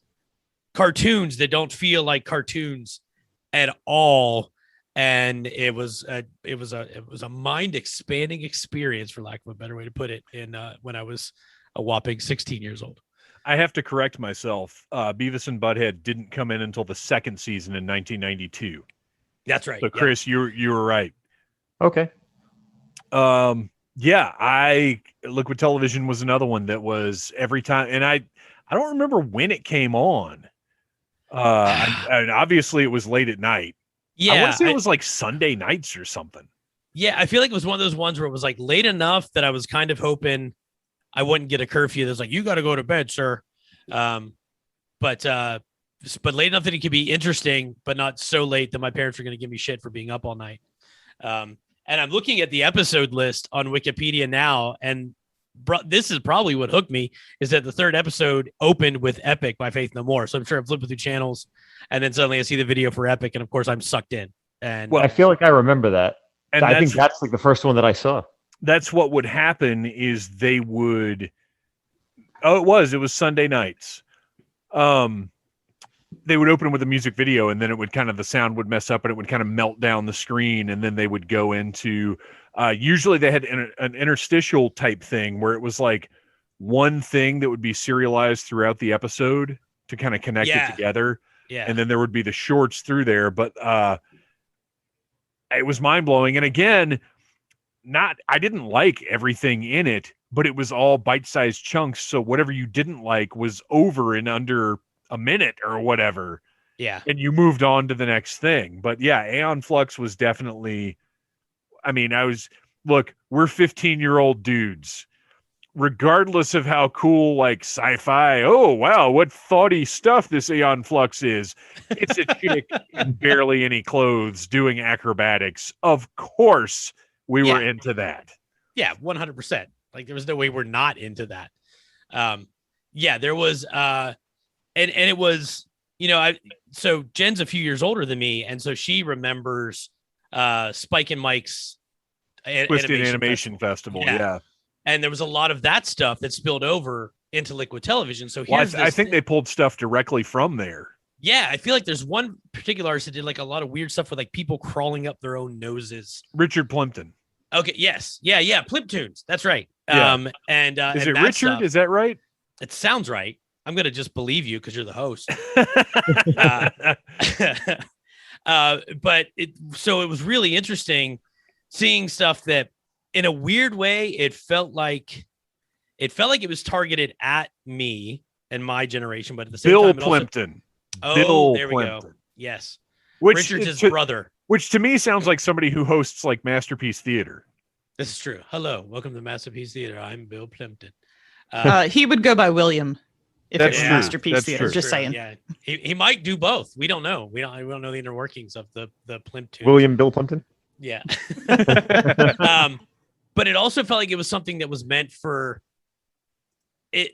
cartoons that don't feel like cartoons at all. And it was a mind expanding experience, for lack of a better way to put it, in when I was a whopping 16 years old. I have to correct myself. Beavis and Butthead didn't come in until the second season in 1992. That's right. So Chris, you were right. Okay. Liquid Television was another one that was every time, and I don't remember when it came on. And obviously it was late at night. Yeah, I want to say it was like Sunday nights or something. Yeah, I feel like it was one of those ones where it was like late enough that I was kind of hoping I wouldn't get a curfew that's like, you got to go to bed, sir. But late enough that it could be interesting, but not so late that my parents are going to give me shit for being up all night. And I'm looking at the episode list on Wikipedia now, and this is probably what hooked me, is that the third episode opened with Epic by Faith No More. So I'm sure I'm flipping through channels, and then suddenly I see the video for Epic, and of course I'm sucked in. And I feel like I remember that. And I think that's like the first one that I saw. That's what would happen is they would. Oh, it was Sunday nights. They would open with a music video, and then it would the sound would mess up, and it would kind of melt down the screen, and then they would go into. Usually they had an interstitial type thing where it was like one thing that would be serialized throughout the episode to kind of connect it together. Yeah. And then there would be the shorts through there. But it was mind blowing. And again, I didn't like everything in it, but it was all bite-sized chunks. So whatever you didn't like was over in under a minute or whatever. Yeah. And you moved on to the next thing. But yeah, Aeon Flux was definitely, I mean, we're 15-year-old dudes, regardless of how cool, like sci-fi. Oh, wow, what thoughty stuff this Aeon Flux is. It's a chick in barely any clothes doing acrobatics. Of course, we were into that. Yeah, 100%. Like there was no way we're not into that. There was, and it was, so Jen's a few years older than me, and so she remembers Spike and Mike's Twisted Animation Festival. Yeah. And there was a lot of that stuff that spilled over into Liquid Television. So I think they pulled stuff directly from there. Yeah, I feel like there's one particular artist that did like a lot of weird stuff with like people crawling up their own noses. Richard Plimpton. Okay, yes. Yeah, Plimptunes. That's right. Yeah. Is it Richard? Stuff, is that right? It sounds right. I'm going to just believe you because you're the host. So it was really interesting seeing stuff that in a weird way, it felt like it was targeted at me and my generation, but at the same Bill time, Plimpton. There we go. Yes. Richard's his brother. Which to me sounds like somebody who hosts like Masterpiece Theater. This is true. Hello. Welcome to Masterpiece Theater. I'm Bill Plimpton. He would go by William if it's Masterpiece Theater. Just saying. Yeah. He might do both. We don't know. We don't know the inner workings of the Plimpton. William Bill Plimpton? Yeah. But it also felt like it was something that was meant for it.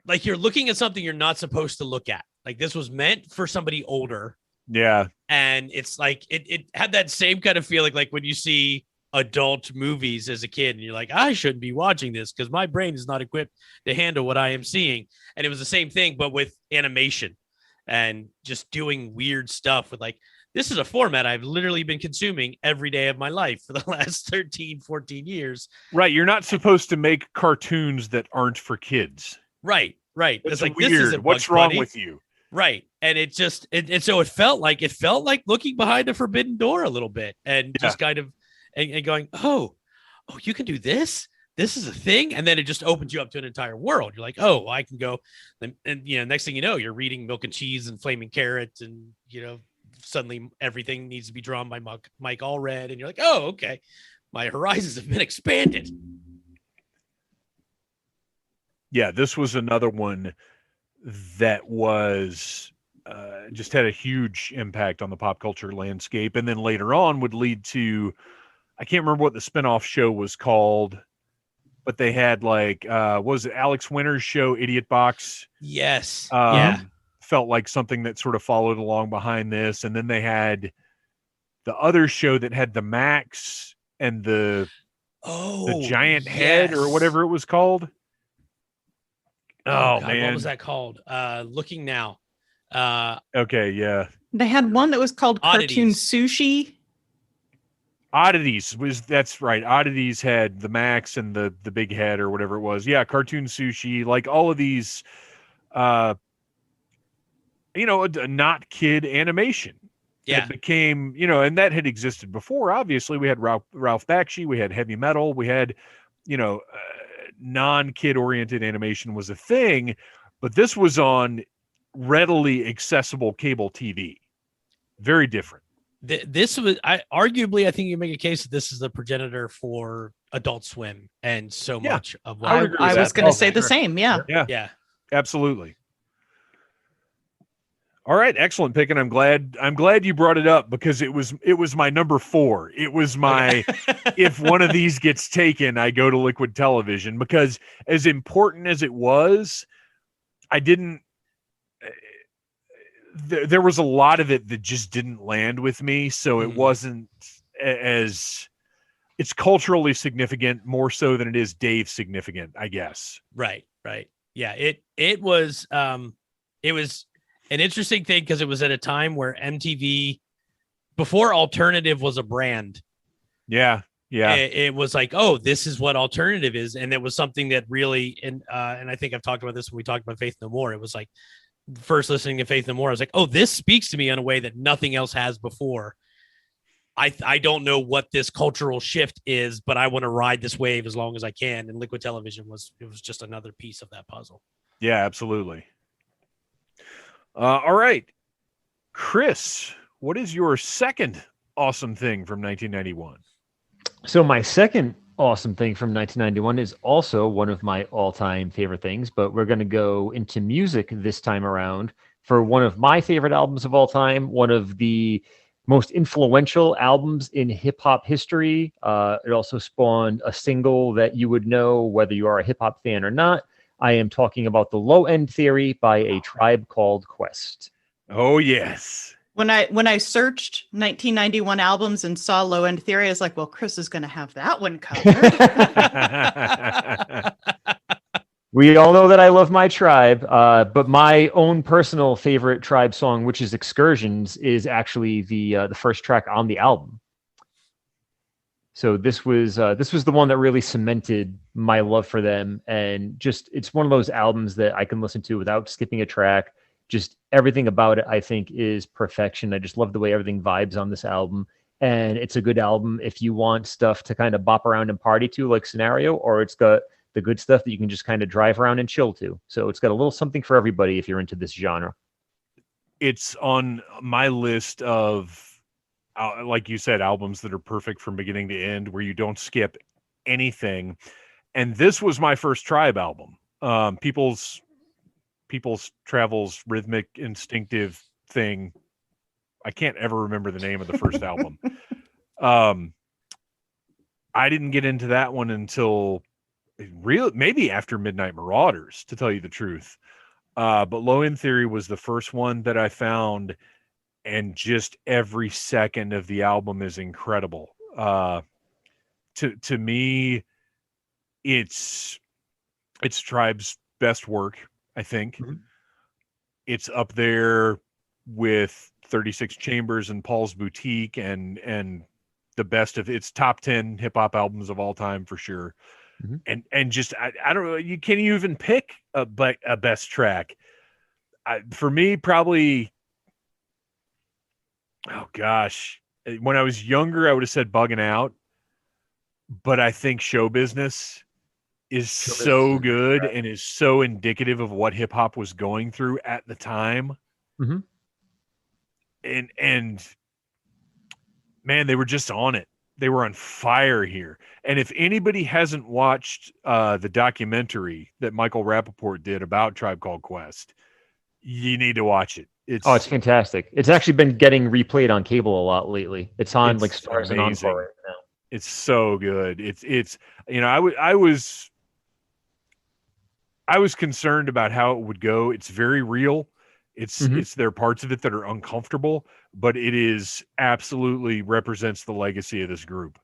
Like you're looking at something you're not supposed to look at. Like this was meant for somebody older. Yeah. And it's like, it had that same kind of feeling like when you see adult movies as a kid and you're like, I shouldn't be watching this because my brain is not equipped to handle what I am seeing. And it was the same thing, but with animation and just doing weird stuff with like this is a format I've literally been consuming every day of my life for the last 13, 14 years. Right. You're not supposed to make cartoons that aren't for kids. Right. It's It's like, weird. this isn't What's Bugs wrong Bunny. with you? Right. And it just, and so it felt like looking behind a forbidden door a little bit and just kind of, and going, oh, you can do this. This is a thing. And then it just opens you up to an entire world. You're like, oh, I can go. And next thing you know, you're reading Milk and Cheese and Flaming Carrot. And, suddenly everything needs to be drawn by Mike Allred. And you're like, oh, okay. My horizons have been expanded. Yeah, this was another one that was just had a huge impact on the pop culture landscape. And then later on would lead to, I can't remember what the spinoff show was called, but they had was it Alex Winter's show, Idiot Box? Yes. Felt like something that sort of followed along behind this. And then they had the other show that had the Max and the giant head or whatever it was called. Oh, God, man. What was that called? Looking Now. Okay, yeah. They had one that was called Oddities. Cartoon Sushi. Oddities that's right. Oddities had the Max and the big head or whatever it was. Yeah, Cartoon Sushi, like all of these not kid animation. Yeah. That became, and that had existed before. Obviously, we had Ralph Bakshi, we had Heavy Metal, we had, non-kid oriented animation was a thing, but this was on readily accessible cable TV. Very different. This was arguably, I think you make a case that this is the progenitor for Adult Swim and so much of what I was going to say the same. Yeah, absolutely. All right, excellent pick, and I'm glad you brought it up because it was my number 4. It was my if one of these gets taken, I go to Liquid Television, because as important as it was, I didn't. There was a lot of it that just didn't land with me, so it wasn't as. It's culturally significant more so than it is Dave significant, I guess. Right. Yeah, it was an interesting thing because it was at a time where MTV, before alternative was a brand. Yeah. It was like, oh, this is what alternative is. And it was something that really, and I think I've talked about this when we talked about Faith No More. It was like first listening to Faith No More, I was like, oh, this speaks to me in a way that nothing else has before. I don't know what this cultural shift is, but I want to ride this wave as long as I can. And Liquid Television was just another piece of that puzzle. Yeah, absolutely. All right, Chris, what is your second awesome thing from 1991? So my second awesome thing from 1991 is also one of my all-time favorite things, but we're going to go into music this time around for one of my favorite albums of all time, one of the most influential albums in hip-hop history. It also spawned a single that you would know whether you are a hip-hop fan or not. I am talking about The Low End Theory by A Tribe Called Quest. Oh, yes. When I searched 1991 albums and saw Low End Theory, I was like, well, Chris is going to have that one covered. We all know that I love my Tribe, but my own personal favorite Tribe song, which is Excursions, is actually the first track on the album. So this was the one that really cemented my love for them, and just it's one of those albums that I can listen to without skipping a track. Just everything about it, I think, is perfection. I just love the way everything vibes on this album, and it's a good album if you want stuff to kind of bop around and party to, like Scenario, or it's got the good stuff that you can just kind of drive around and chill to. So it's got a little something for everybody if you're into this genre. It's on my list of, like you said, albums that are perfect from beginning to end, where you don't skip anything. And this was my first Tribe album. People's Travels Rhythmic Instinctive thing. I can't ever remember the name of the first album. I didn't get into that one until maybe after Midnight Marauders, to tell you the truth. But Low End Theory was the first one that I found, and just every second of the album is incredible. To me, it's Tribe's best work, I think. Mm-hmm. It's up there with 36 Chambers and Paul's Boutique and the best of its top 10 hip hop albums of all time for sure. And just I don't know, you can't even pick a best track. For me, probably, oh gosh, when I was younger, I would have said Bugging Out, but I think Show Business is so good and is so indicative of what hip hop was going through at the time. And man, they were just on it. They were on fire here. And if anybody hasn't watched the documentary that Michael Rappaport did about Tribe Called Quest, you need to watch it. It's fantastic. It's actually been getting replayed on cable a lot lately. It's on like Stars and Encore right now. It's so good. It's you know, I was concerned about how it would go. It's very real. It's there are parts of it that are uncomfortable, but it is absolutely represents the legacy of this group.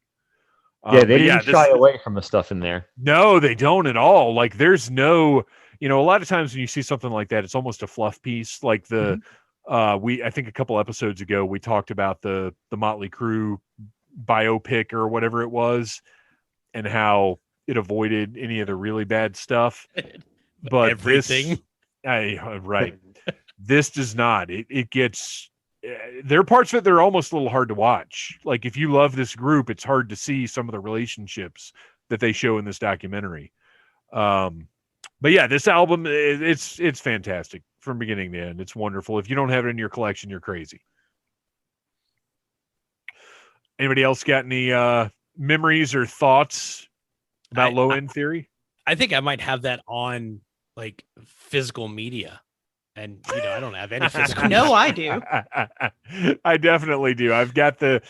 They didn't shy away from the stuff in there. No, they don't at all. Like there's no, a lot of times when you see something like that, it's almost a fluff piece. Like I think a couple episodes ago, we talked about the Motley Crue biopic or whatever it was and how it avoided any of the really bad stuff. But everything. Right. This does not. It gets. There are parts of it that are almost a little hard to watch. Like if you love this group, it's hard to see some of the relationships that they show in this documentary. But yeah, this album it's fantastic from beginning to end. It's wonderful. If you don't have it in your collection, you're crazy. Anybody else got any memories or thoughts about Low End Theory? I think I might have that on like physical media. And I don't have any physical. No, I do. I definitely do. I've got the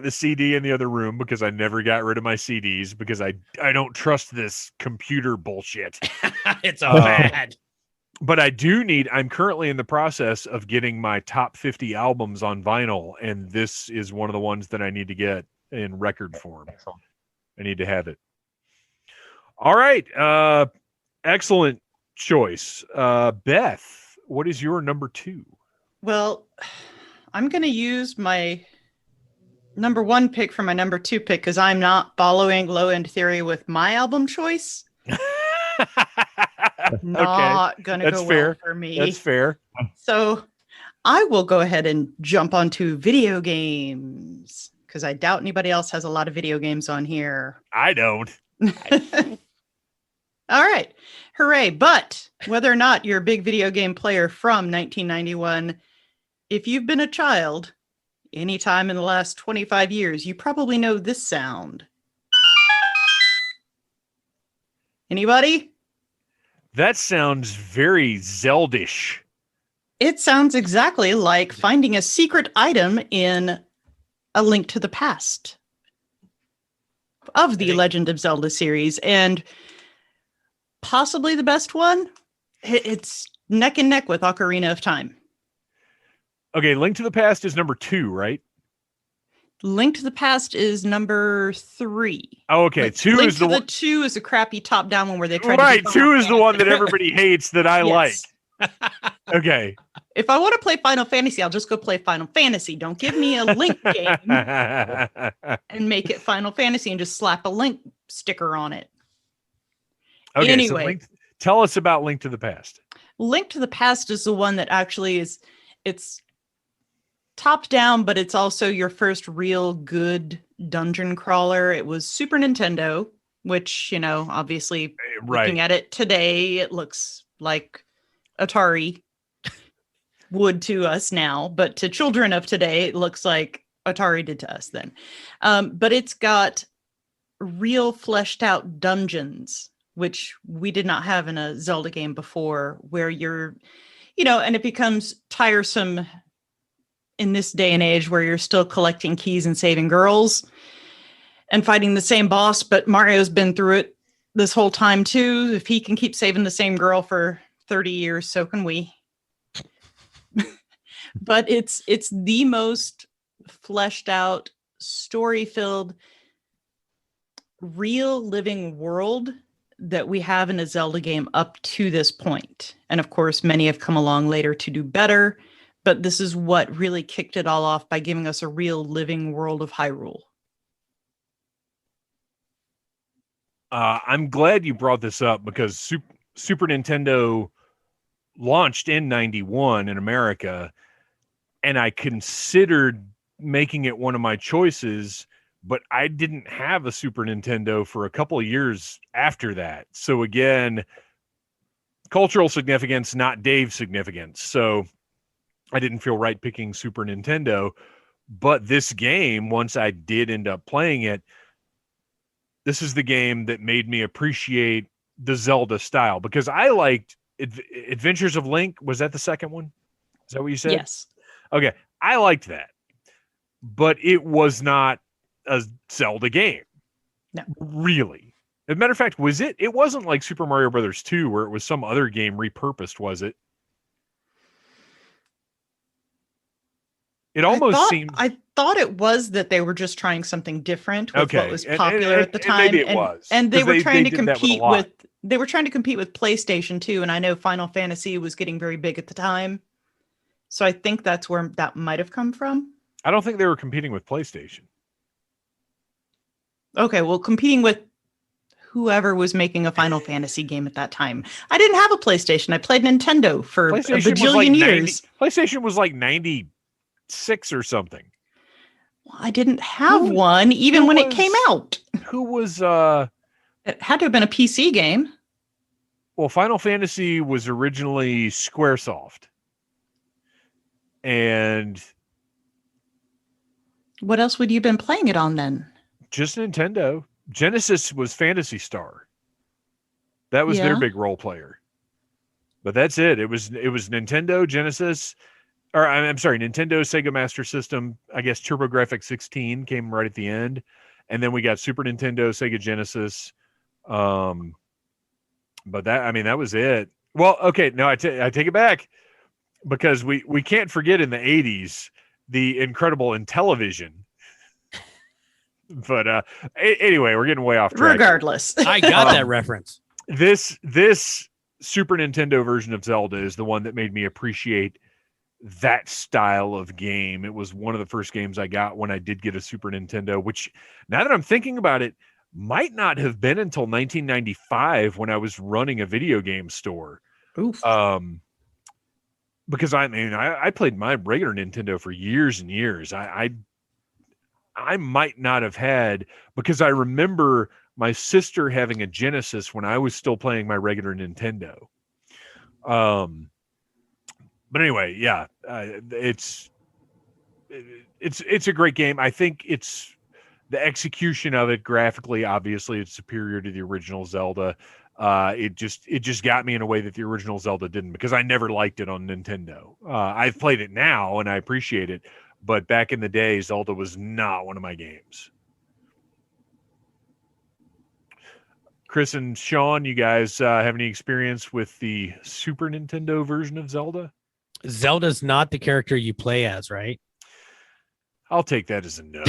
CD in the other room because I never got rid of my CDs because I don't trust this computer bullshit. It's bad. But I'm currently in the process of getting my top 50 albums on vinyl, and this is one of the ones that I need to get in record form. Excellent. I need to have it. All right. Excellent choice. Beth, what is your number 2? Well, I'm going to use my number 1 pick for my number 2 pick because I'm not following Low End Theory with my album choice. Not going to go well for me. That's fair. So I will go ahead and jump onto video games because I doubt anybody else has a lot of video games on here. I don't. All right. Hooray. But whether or not you're a big video game player from 1991, if you've been a child anytime in the last 25 years, you probably know this sound. Anybody? That sounds very Zeldish. It sounds exactly like finding a secret item in A Link to the Past of the Legend of Zelda series. And possibly the best one. It's neck and neck with Ocarina of Time. Okay, Link to the Past is number 2, right? Link to the Past is number 3. Oh, okay. Like, 2 is the one. 2 is a crappy top-down one where they try to. Right, do 2 is the one that everybody hates that I like. Okay. If I want to play Final Fantasy, I'll just go play Final Fantasy. Don't give me a Link game and make it Final Fantasy and just slap a Link sticker on it. Okay, anyway, so tell us about Link to the Past. Link to the Past is the one that actually it's top down, but it's also your first real good dungeon crawler. It was Super Nintendo, which, obviously looking at it today, it looks like Atari would to us now, but to children of today, it looks like Atari did to us then. But it's got real fleshed out dungeons, which we did not have in a Zelda game before, where you're, and it becomes tiresome in this day and age where you're still collecting keys and saving girls and fighting the same boss. But Mario's been through it this whole time too. If he can keep saving the same girl for 30 years, so can we. But it's the most fleshed out, story-filled, real living world that we have in a Zelda game up to this point. And of course, many have come along later to do better, but this is what really kicked it all off by giving us a real living world of Hyrule. I'm glad you brought this up because Super Nintendo launched in 91 in America, and I considered making it one of my choices, but I didn't have a Super Nintendo for a couple of years after that. So again, cultural significance, not Dave's significance. So I didn't feel right picking Super Nintendo. But this game, once I did end up playing it, this is the game that made me appreciate the Zelda style, because I liked Adventures of Link. Was that the second one? Is that what you said? Yes. Okay. I liked that, but it was not a Zelda game. No. Really. As a matter of fact, was it? It wasn't like Super Mario Brothers 2 where it was some other game repurposed, was it? It almost seemed. I thought it was that they were just trying something different with what was And popular at the time. Maybe it was. And they were trying to did that compete a lot. they were trying to compete with PlayStation too. And I know Final Fantasy was getting very big at the time. So I think that's where that might have come from. I don't think they were competing with PlayStation. Okay, well, competing with whoever was making a Final Fantasy game at that time. I didn't have a PlayStation. I played Nintendo for a bajillion years. PlayStation was like 96 or something. Well, I didn't have one even when it came out. Who was It had to have been a PC game. Well, Final Fantasy was originally Squaresoft. And what else would you have been playing it on then? Just Nintendo. Genesis was Phantasy Star. That was their big role player. But that's it. It was Nintendo, Genesis, or I'm sorry, Nintendo, Sega Master System. I guess TurboGrafx 16 came right at the end, and then we got Super Nintendo, Sega Genesis. But that was it. Well, okay, no, I take it back, because we can't forget in the 80s the incredible Intellivision. But anyway, we're getting way off track. Regardless. I got that reference. This Super Nintendo version of Zelda is the one that made me appreciate that style of game. It was one of the first games I got when I did get a Super Nintendo, which, now that I'm thinking about it, might not have been until 1995 when I was running a video game store. Oof. Because I played my regular Nintendo for years and years. I might not have had, because I remember my sister having a Genesis when I was still playing my regular Nintendo. But anyway, yeah, it's a great game. I think it's the execution of it graphically. Obviously, it's superior to the original Zelda. It just got me in a way that the original Zelda didn't, because I never liked it on Nintendo. I've played it now and I appreciate it, but back in the day, Zelda was not one of my games. Chris and Sean, you guys have any experience with the Super Nintendo version of Zelda? Zelda's not the character you play as, right? I'll take that as a no.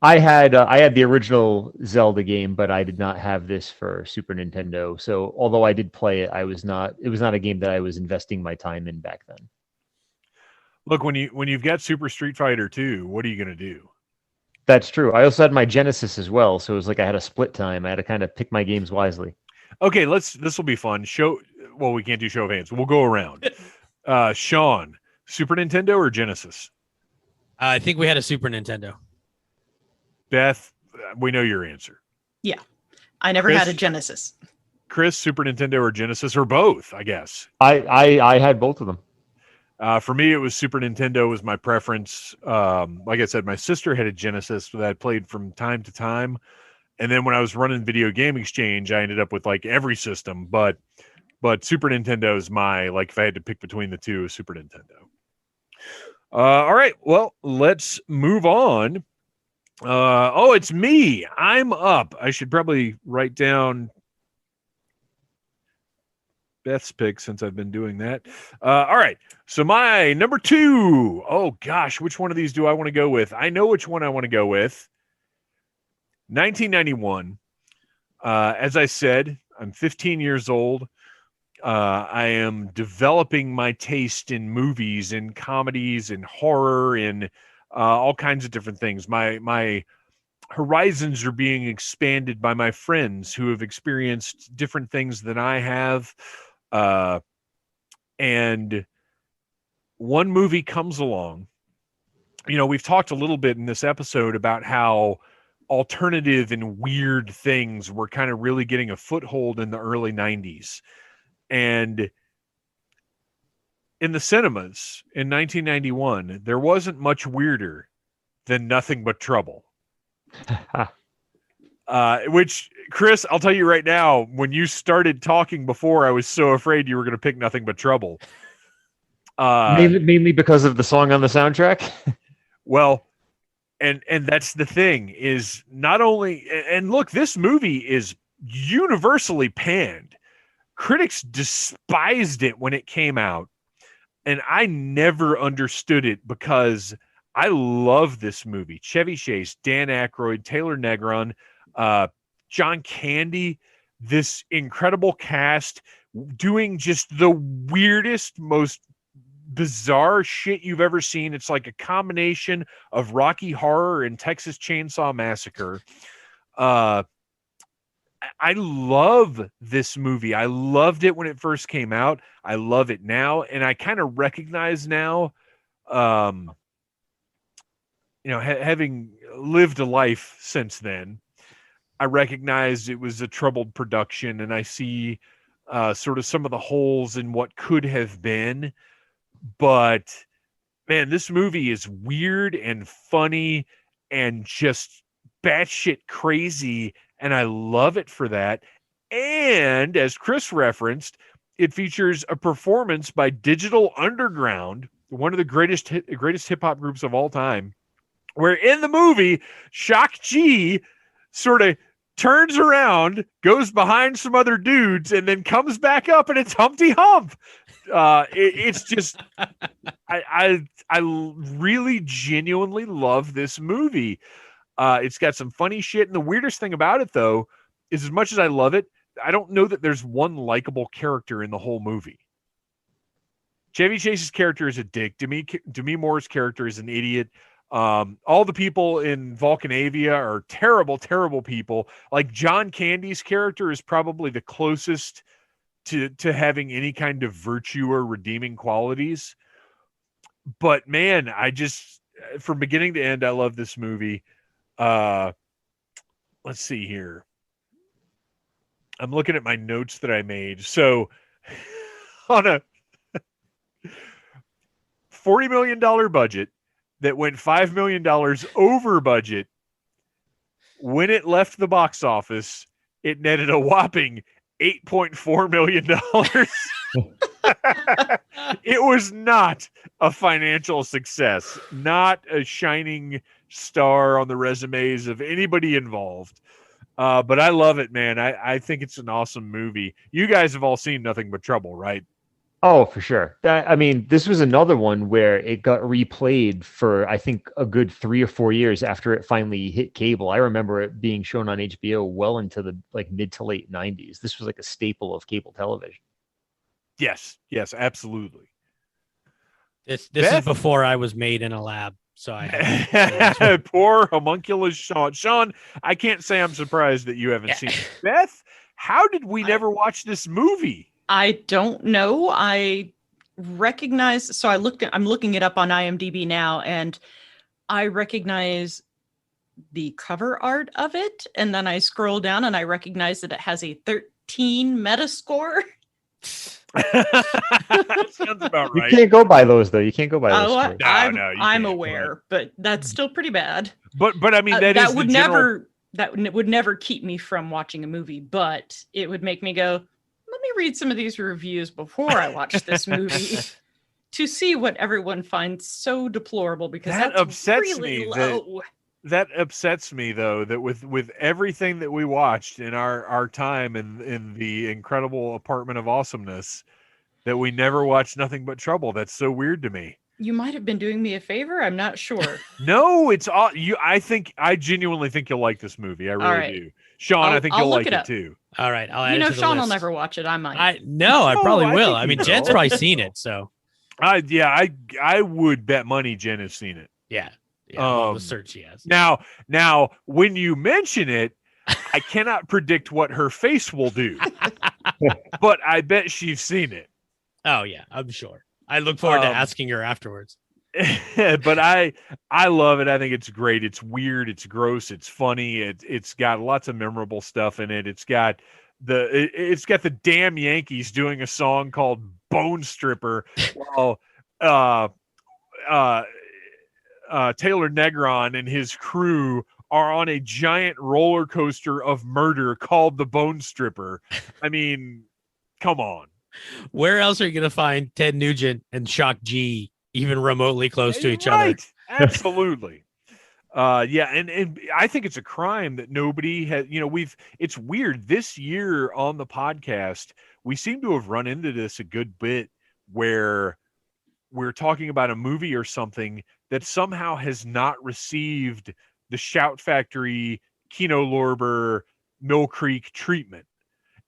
I had the original Zelda game, but I did not have this for Super Nintendo. So although I did play it, it was not a game that I was investing my time in back then. Look, when you've got Super Street Fighter 2, what are you going to do? That's true. I also had my Genesis as well, so it was like I had a split time. I had to kind of pick my games wisely. Okay, this will be fun. We can't do show of hands. We'll go around. Sean, Super Nintendo or Genesis? I think we had a Super Nintendo. Beth, we know your answer. Yeah. I never had a Genesis. Chris, Super Nintendo or Genesis, or both, I guess. I had both of them. For me, it was Super Nintendo was my preference. Like I said, my sister had a Genesis that I played from time to time. And then when I was running Video Game Exchange, I ended up with like every system. But Super Nintendo is if I had to pick between the two, Super Nintendo. All right. Well, let's move on. It's me. I'm up. I should probably write down Beth's pick since I've been doing that. All right. So my number 2. Oh gosh, which one of these do I want to go with? I know which one I want to go with. 1991. As I said, I'm 15 years old. I am developing my taste in movies, in comedies, in horror, in all kinds of different things. My horizons are being expanded by my friends who have experienced different things than I have. And one movie comes along. We've talked a little bit in this episode about how alternative and weird things were kind of really getting a foothold in the early 90s. And in the cinemas in 1991, there wasn't much weirder than Nothing But Trouble. Which, Chris, I'll tell you right now, when you started talking before, I was so afraid you were going to pick Nothing But Trouble. Mainly because of the song on the soundtrack. Well, and that's the thing, is not only, and look, this movie is universally panned. Critics despised it when it came out, and I never understood it because I love this movie. Chevy Chase, Dan Aykroyd, Taylor Negron, John Candy, this incredible cast doing just the weirdest, most bizarre shit you've ever seen. It's like a combination of Rocky Horror and Texas Chainsaw Massacre. I love this movie. I loved it when it first came out. I love it now, and I kind of recognize now, having lived a life since then, I recognize it was a troubled production, and I see sort of some of the holes in what could have been. But man, this movie is weird and funny and just batshit crazy, and I love it for that. And as Chris referenced, it features a performance by Digital Underground, one of the greatest hip hop groups of all time, where in the movie, Shock G sort of turns around, goes behind some other dudes, and then comes back up, and it's Humpty Hump. It's just, I really genuinely love this movie. It's got some funny shit, and the weirdest thing about it, though, is as much as I love it, I don't know that there's one likable character in the whole movie. Chevy Chase's character is a dick. Demi Moore's character is an idiot. All the people in Volcanavia are terrible, terrible people. Like John Candy's character is probably the closest to having any kind of virtue or redeeming qualities. But man, I just, from beginning to end, I love this movie. Let's see here. I'm looking at my notes that I made. So on a $40 million budget that went $5 million over budget, when it left the box office, it netted a whopping $8.4 million. It was not a financial success, not a shining star on the resumes of anybody involved. But I love it, man. I think it's an awesome movie. You guys have all seen Nothing But Trouble, right? Oh, for sure. I mean, this was another one where it got replayed for, I think, a good 3 or 4 years after it finally hit cable. I remember it being shown on HBO well into the mid to late 90s. This was like a staple of cable television. Yes, absolutely. This is before I was made in a lab, so I poor homunculus Sean. Sean, I can't say I'm surprised that you haven't seen it. Beth, how did we never watch this movie? I don't know. I recognize. So I'm looking it up on IMDb now, and I recognize the cover art of it. And then I scroll down and I recognize that it has a 13 Metascore. Sounds about right. You can't go by those, though. You can't go by those. I'm aware, but that's still pretty bad. But I mean, that would never keep me from watching a movie, but it would make me go, let me read some of these reviews before I watch this movie to see what everyone finds so deplorable, because that that's upsets really me. low. That upsets me, though, that with everything that we watched in our time in the incredible apartment of awesomeness, that we never watched Nothing But Trouble. That's so weird to me. You might have been doing me a favor. I'm not sure. No, it's all you. I genuinely think you'll like this movie. I really right. do. Sean, I think I'll you'll look like it it up. too. All right, I'll add it to the Sean will list. never watch it. I might. I Oh, probably I will. think I you mean, will. Jen's I probably think seen you it, so I would bet money Jen has seen it. yeah. All the Um, search she has. Now, when you mention it, I cannot predict what her face will do, but I bet she's seen it. Oh yeah, I'm sure. I look forward to asking her afterwards. But I love it. I think it's great. It's weird. It's gross. It's funny. It's got lots of memorable stuff in it. It's got the damn Yankees doing a song called Bone Stripper while Taylor Negron and his crew are on a giant roller coaster of murder called the Bone Stripper. I mean, come on. Where else are you going to find Ted Nugent and Shock G even remotely close to each other? Absolutely. Yeah, and I think it's a crime that nobody has, it's weird. This year on the podcast, we seem to have run into this a good bit where we're talking about a movie or something that somehow has not received the Shout Factory, Kino Lorber, Mill Creek treatment.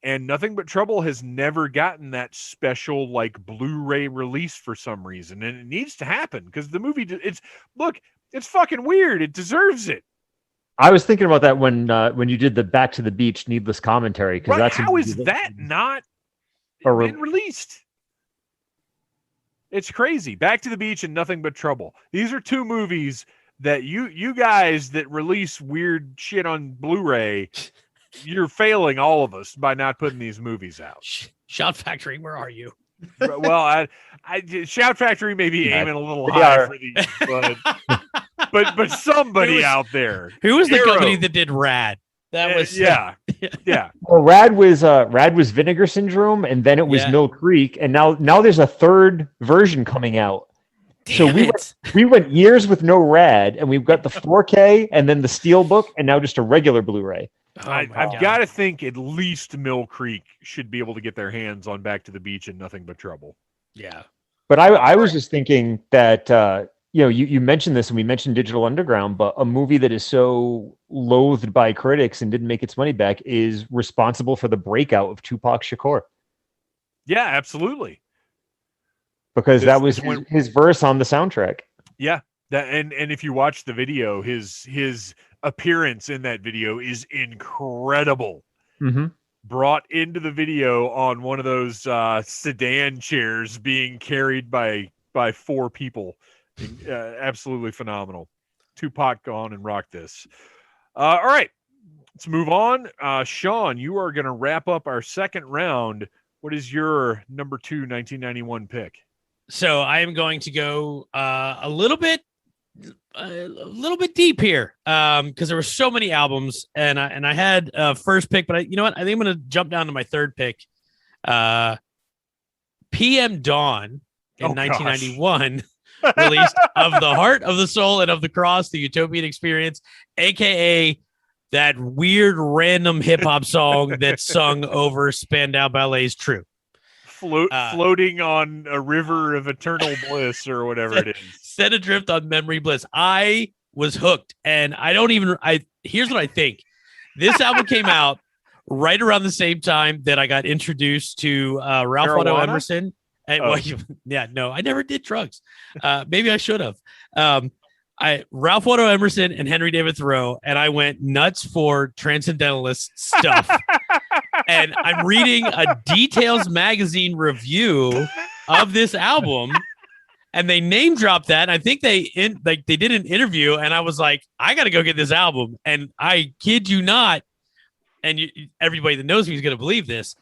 And Nothing But Trouble has never gotten that special like Blu-ray release for some reason. And it needs to happen because the movie, it's fucking weird. It deserves it. I was thinking about that when you did the Back to the Beach needless commentary. Right, that's how is that not been released? It's crazy. Back to the Beach and Nothing But Trouble. These are two movies that you guys that release weird shit on Blu-ray, you're failing all of us by not putting these movies out. Shout Factory, where are you? Well, Shout Factory may be aiming a little high for these, but somebody out there. Who was the company that did Rad? That was yeah. Well, Rad was Vinegar Syndrome, and then it was Mill Creek, and now there's a third version coming out. Damn we went years with no Rad, and we've got the 4K, and then the Steelbook, and now just a regular Blu-ray. I've got to think at least Mill Creek should be able to get their hands on Back to the Beach and Nothing But Trouble. Yeah. But I was just thinking that, you mentioned this and we mentioned Digital Underground, but a movie that is so loathed by critics and didn't make its money back is responsible for the breakout of Tupac Shakur. Yeah, absolutely. Because that was his verse on the soundtrack. Yeah. And if you watch the video, his appearance in that video is incredible. Mm-hmm. Brought into the video on one of those sedan chairs being carried by four people. Absolutely phenomenal. Tupac, go on and rock this. All right, let's move on. Sean, you are going to wrap up our second round. What is your number 2 1991 pick? So I am going to go a little bit deep here because there were so many albums, and I had a first pick, but you know what? I think I'm going to jump down to my third pick. PM Dawn in 1991 released Of the Heart, of the Soul, and of the Cross, the Utopian Experience, aka that weird random hip hop song that's sung over Spandau Ballet's True. Floating on a river of eternal bliss or whatever it is. Set adrift on memory bliss. I was hooked, and here's what I think. This album came out right around the same time that I got introduced to Ralph Waldo Emerson. And, I never did drugs. Maybe I should have. Ralph Waldo Emerson and Henry David Thoreau, and I went nuts for transcendentalist stuff. And I'm reading a Details magazine review of this album, and they name dropped that. And I think they did an interview, and I was like, I got to go get this album. And I kid you not, and everybody that knows me is going to believe this,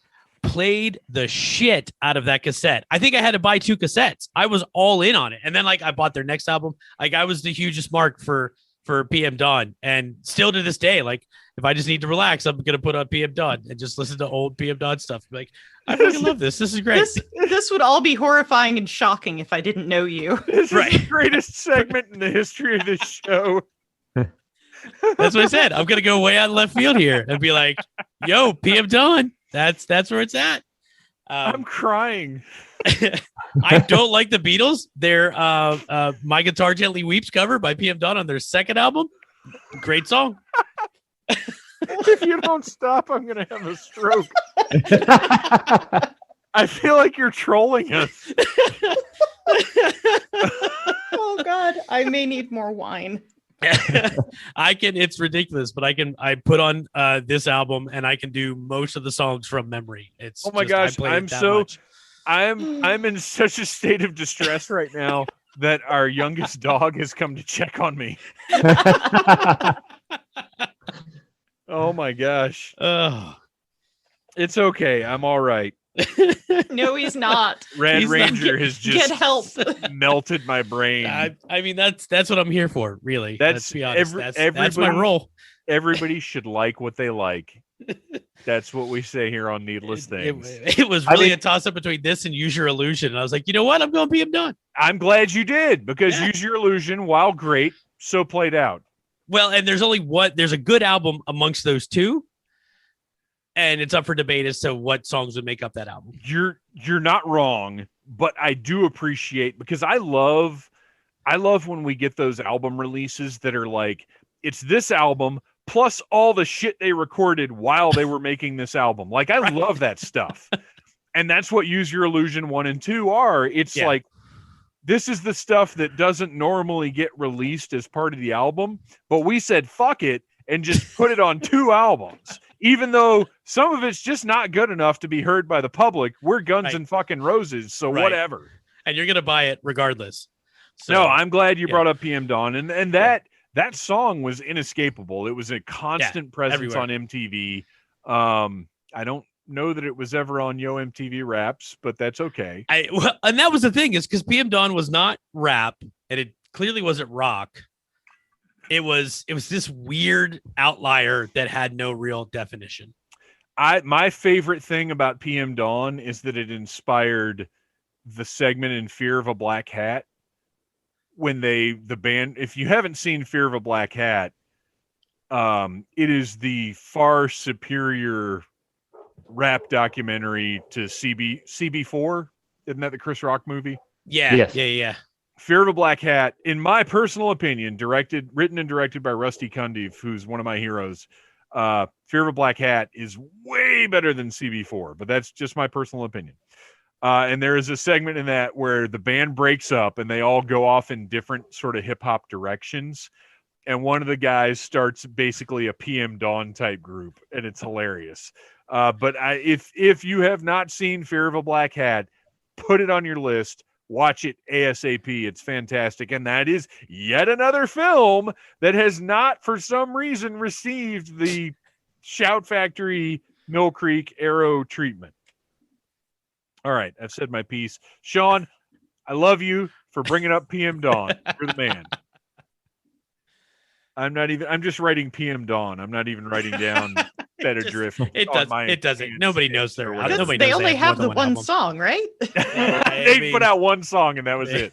played the shit out of that cassette. I think I had to buy 2 cassettes. I was all in on it. And then I bought their next album. I was the hugest mark for PM Dawn, and still to this day, if I just need to relax, I'm going to put on PM Dawn and just listen to old PM Dawn stuff. I fucking love this. This is great. This would all be horrifying and shocking if I didn't know you. This is the greatest segment in the history of this show. That's what I said. I'm going to go way out left field here and be like, yo, PM Dawn. That's where it's at. I'm crying. I don't like the Beatles. Their My Guitar Gently Weeps cover by PM Dawn on their second album. Great song. If you don't stop, I'm going to have a stroke. I feel like you're trolling us. Oh God, I may need more wine. It's ridiculous, but I put on this album and I can do most of the songs from memory. It's oh my just, gosh, I'm in such a state of distress right now that our youngest dog has come to check on me. Oh my gosh. It's okay. I'm all right. No, he's not. Rad He's Ranger not. has just Get help. melted my brain. I mean, that's what I'm here for, really. Let's be honest. That's my role. Everybody should like what they like. That's what we say here on Needless Things. It was really a toss-up between this and Use Your Illusion. And I was like, you know what? I'm going PM Dawn. I'm glad you did, because Use Your Illusion, while great, so played out. Well, and there's a good album amongst those two. And it's up for debate as to what songs would make up that album. You're not wrong, but I do appreciate, because I love when we get those album releases that are like, it's this album plus all the shit they recorded while they were making this album. Like, I love that stuff. And that's what Use Your Illusion 1 and 2 are. It's like, this is the stuff that doesn't normally get released as part of the album, but we said, fuck it, and just put it on 2 albums. Even though some of it's just not good enough to be heard by the public. We're Guns and fucking Roses, so whatever. And you're going to buy it regardless. So, no, I'm glad you brought up PM Dawn. And that song was inescapable. It was a constant presence everywhere. on MTV. I don't know that it was ever on Yo MTV Raps, but that's okay. And that was the thing, is because PM Dawn was not rap, and it clearly wasn't rock. It was this weird outlier that had no real definition. My favorite thing about PM Dawn is that it inspired the segment in Fear of a Black Hat. When the band, if you haven't seen Fear of a Black Hat, it is the far superior rap documentary to CB4. Isn't that the Chris Rock movie? Yeah. Yes. Yeah. Fear of a Black Hat, in my personal opinion, written and directed by Rusty Cundiff, who's one of my heroes. Fear of a Black Hat is way better than CB4, but that's just my personal opinion. And there is a segment in that where the band breaks up and they all go off in different sort of hip hop directions. And one of the guys starts basically a PM Dawn type group, and it's hilarious. But if you have not seen Fear of a Black Hat, put it on your list. Watch it ASAP. It's fantastic. And that is yet another film that has not, for some reason, received the Shout Factory, Mill Creek, Arrow treatment. All right. I've said my piece. Sean, I love you for bringing up PM Dawn. You're the man. I'm just writing PM Dawn. I'm not even writing down Better Drift. It doesn't. Nobody knows their Nobody they only have the one song, right? They put out one song and that was it.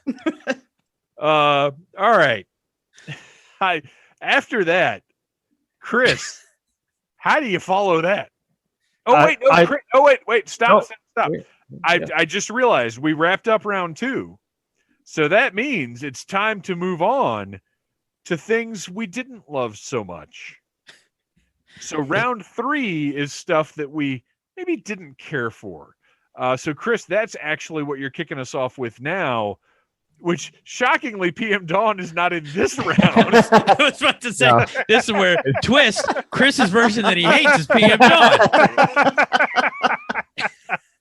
All right. After that, Chris, how do you follow that? Wait, stop. Wait, I just realized we wrapped up round 2. So that means it's time to move on to things we didn't love so much. So round 3 is stuff that we maybe didn't care for. So Chris, that's actually what you're kicking us off with now, which shockingly PM Dawn is not in this round. I was about to say, this is where twist, Chris's version that he hates is PM Dawn.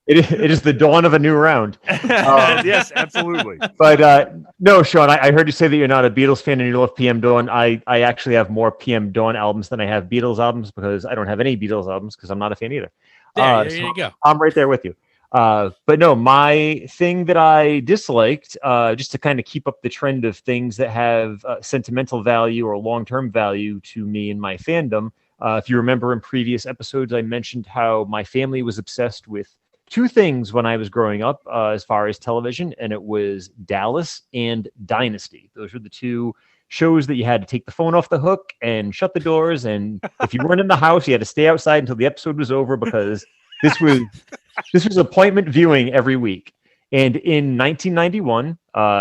It is the dawn of a new round. Yes, absolutely. But no, Sean, I heard you say that you're not a Beatles fan and you love PM Dawn. I actually have more PM Dawn albums than I have Beatles albums, because I don't have any Beatles albums because I'm not a fan either. There you go. I'm right there with you. But no, my thing that I disliked, just to kind of keep up the trend of things that have sentimental value or long-term value to me and my fandom. If you remember in previous episodes, I mentioned how my family was obsessed with 2 things when I was growing up as far as television, and it was Dallas and Dynasty. Those were the 2 shows that you had to take the phone off the hook and shut the doors. And if you weren't in the house, you had to stay outside until the episode was over, because this was This was appointment viewing every week. And in 1991,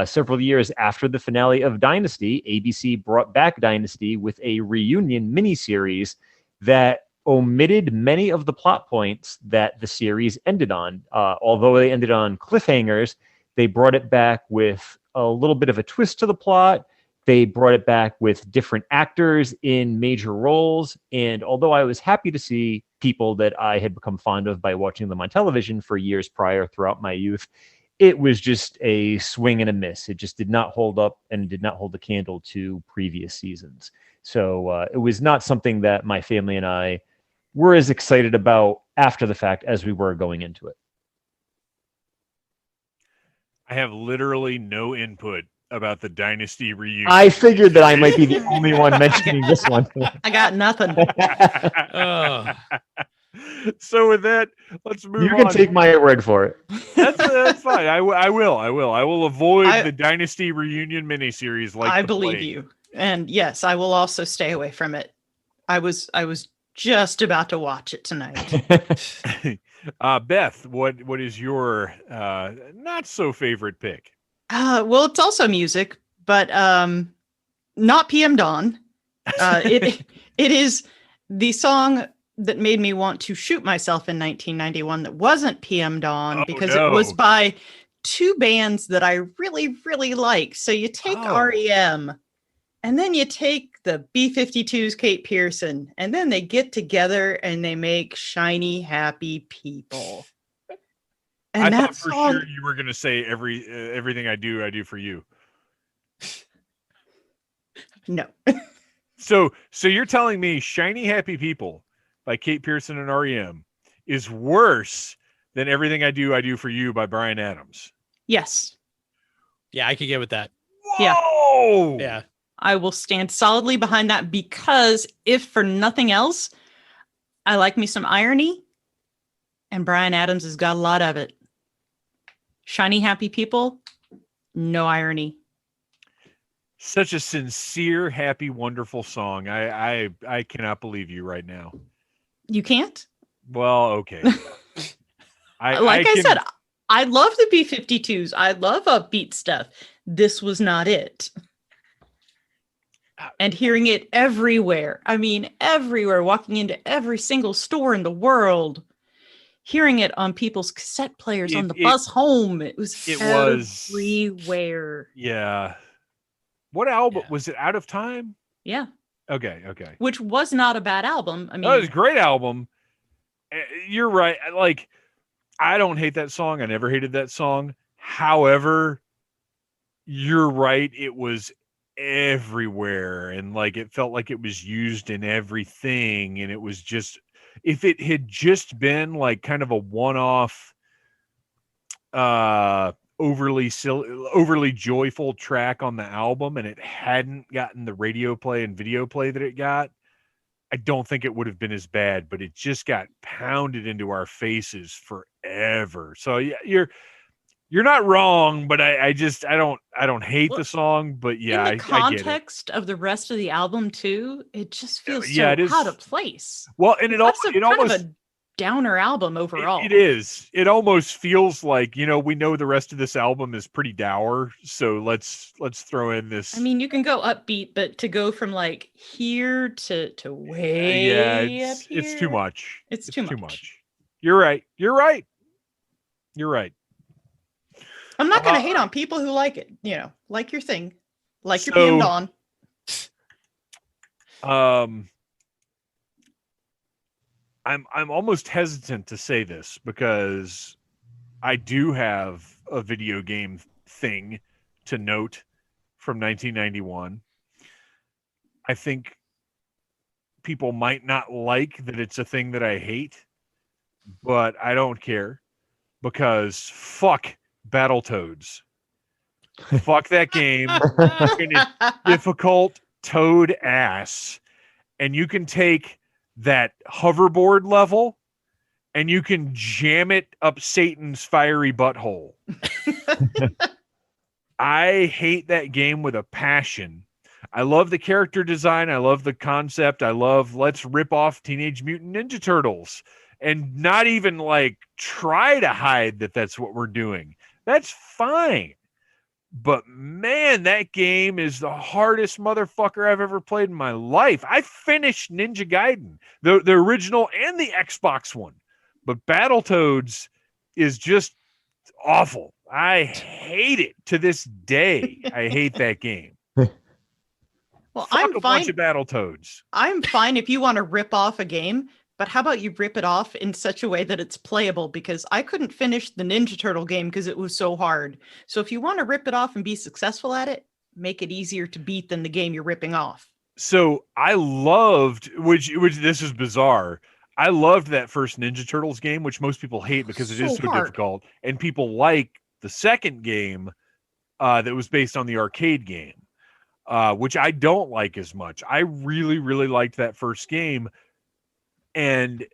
several years after the finale of Dynasty, ABC brought back Dynasty with a reunion miniseries that omitted many of the plot points that the series ended on. Although they ended on cliffhangers, they brought it back with a little bit of a twist to the plot. They brought it back with different actors in major roles. And although I was happy to see people that I had become fond of by watching them on television for years prior throughout my youth, it was just a swing and a miss. It just did not hold up and did not hold a candle to previous seasons. So it was not something that my family and I were as excited about after the fact as we were going into it. I have literally no input about the Dynasty reunion. I figured that I might be the only one mentioning this one. I got nothing. So with that, let's move on. You can take my word for it. That's fine. I will avoid the Dynasty reunion miniseries. Like I believe you. And yes, I will also stay away from it. I was just about to watch it tonight. Beth, what is your not so favorite pick? Well, it's also music, but not PM Dawn. It is the song that made me want to shoot myself in 1991 that wasn't PM Dawn because it was by two bands that I really, really like. So you take REM and then you take the B-52's Kate Pearson and then they get together and they make Shiny Happy People. And I that thought for song, sure you were going to say everything I do for you. no. So you're telling me Shiny Happy People by Kate Pearson and REM is worse than Everything I Do for You by Bryan Adams? Yes. Yeah, I could get with that. Whoa! Yeah. I will stand solidly behind that because if for nothing else, I like me some irony and Bryan Adams has got a lot of it. Shiny Happy People, no irony. Such a sincere, happy, wonderful song. I cannot believe you right now. You can't? Well, okay. I said, I love the B-52s. I love upbeat stuff. This was not it. And hearing it everywhere. I mean, everywhere, walking into every single store in the world. Hearing it on people's cassette players on the bus home. It was everywhere. Yeah. What album? Was it Out of Time? Yeah. Okay. Which was not a bad album. I mean, it was a great album. You're right. Like, I don't hate that song. I never hated that song. However, you're right. It was everywhere. And like, it felt like it was used in everything. And it was just, if it had just been like kind of a one-off, overly joyful track on the album, and it hadn't gotten the radio play and video play that it got, I don't think it would have been as bad. But it just got pounded into our faces forever. So yeah, you're not wrong, but I don't hate the song, but yeah, in the context of the rest of the album too, it just feels it is out of place. Well, and it almost a downer album overall. It is. It almost feels like, we know the rest of this album is pretty dour, so let's throw in this. I mean, you can go upbeat, but to go from like here to way up here, it's too much. It's too much. You're right. I'm not going to hate on people who like it. Like your thing, like your PM Dawn. I'm almost hesitant to say this because I do have a video game thing to note from 1991. I think people might not like that it's a thing that I hate, but I don't care because fuck Battletoads. Fuck that game. It's difficult toad ass. And you can take that hoverboard level and you can jam it up Satan's fiery butthole. I hate that game with a passion. I love the character design. I love the concept. I love let's rip off Teenage Mutant Ninja Turtles and not even like try to hide that that's what we're doing. That's fine. But man, that game is the hardest motherfucker I've ever played in my life. I finished Ninja Gaiden, the original and the Xbox one. But Battletoads is just awful. I hate it to this day. I hate that game. Well, Fuck I'm a fine. bunch of Battletoads. I'm fine if you want to rip off a game, but how about you rip it off in such a way that it's playable? Because I couldn't finish the Ninja Turtle game because it was so hard. So if you want to rip it off and be successful at it, make it easier to beat than the game you're ripping off. So I loved, which this is bizarre. I loved that first Ninja Turtles game, which most people hate because it is So so hard. difficult, and people like the second game that was based on the arcade game, which I don't like as much. I really, really liked that first game, and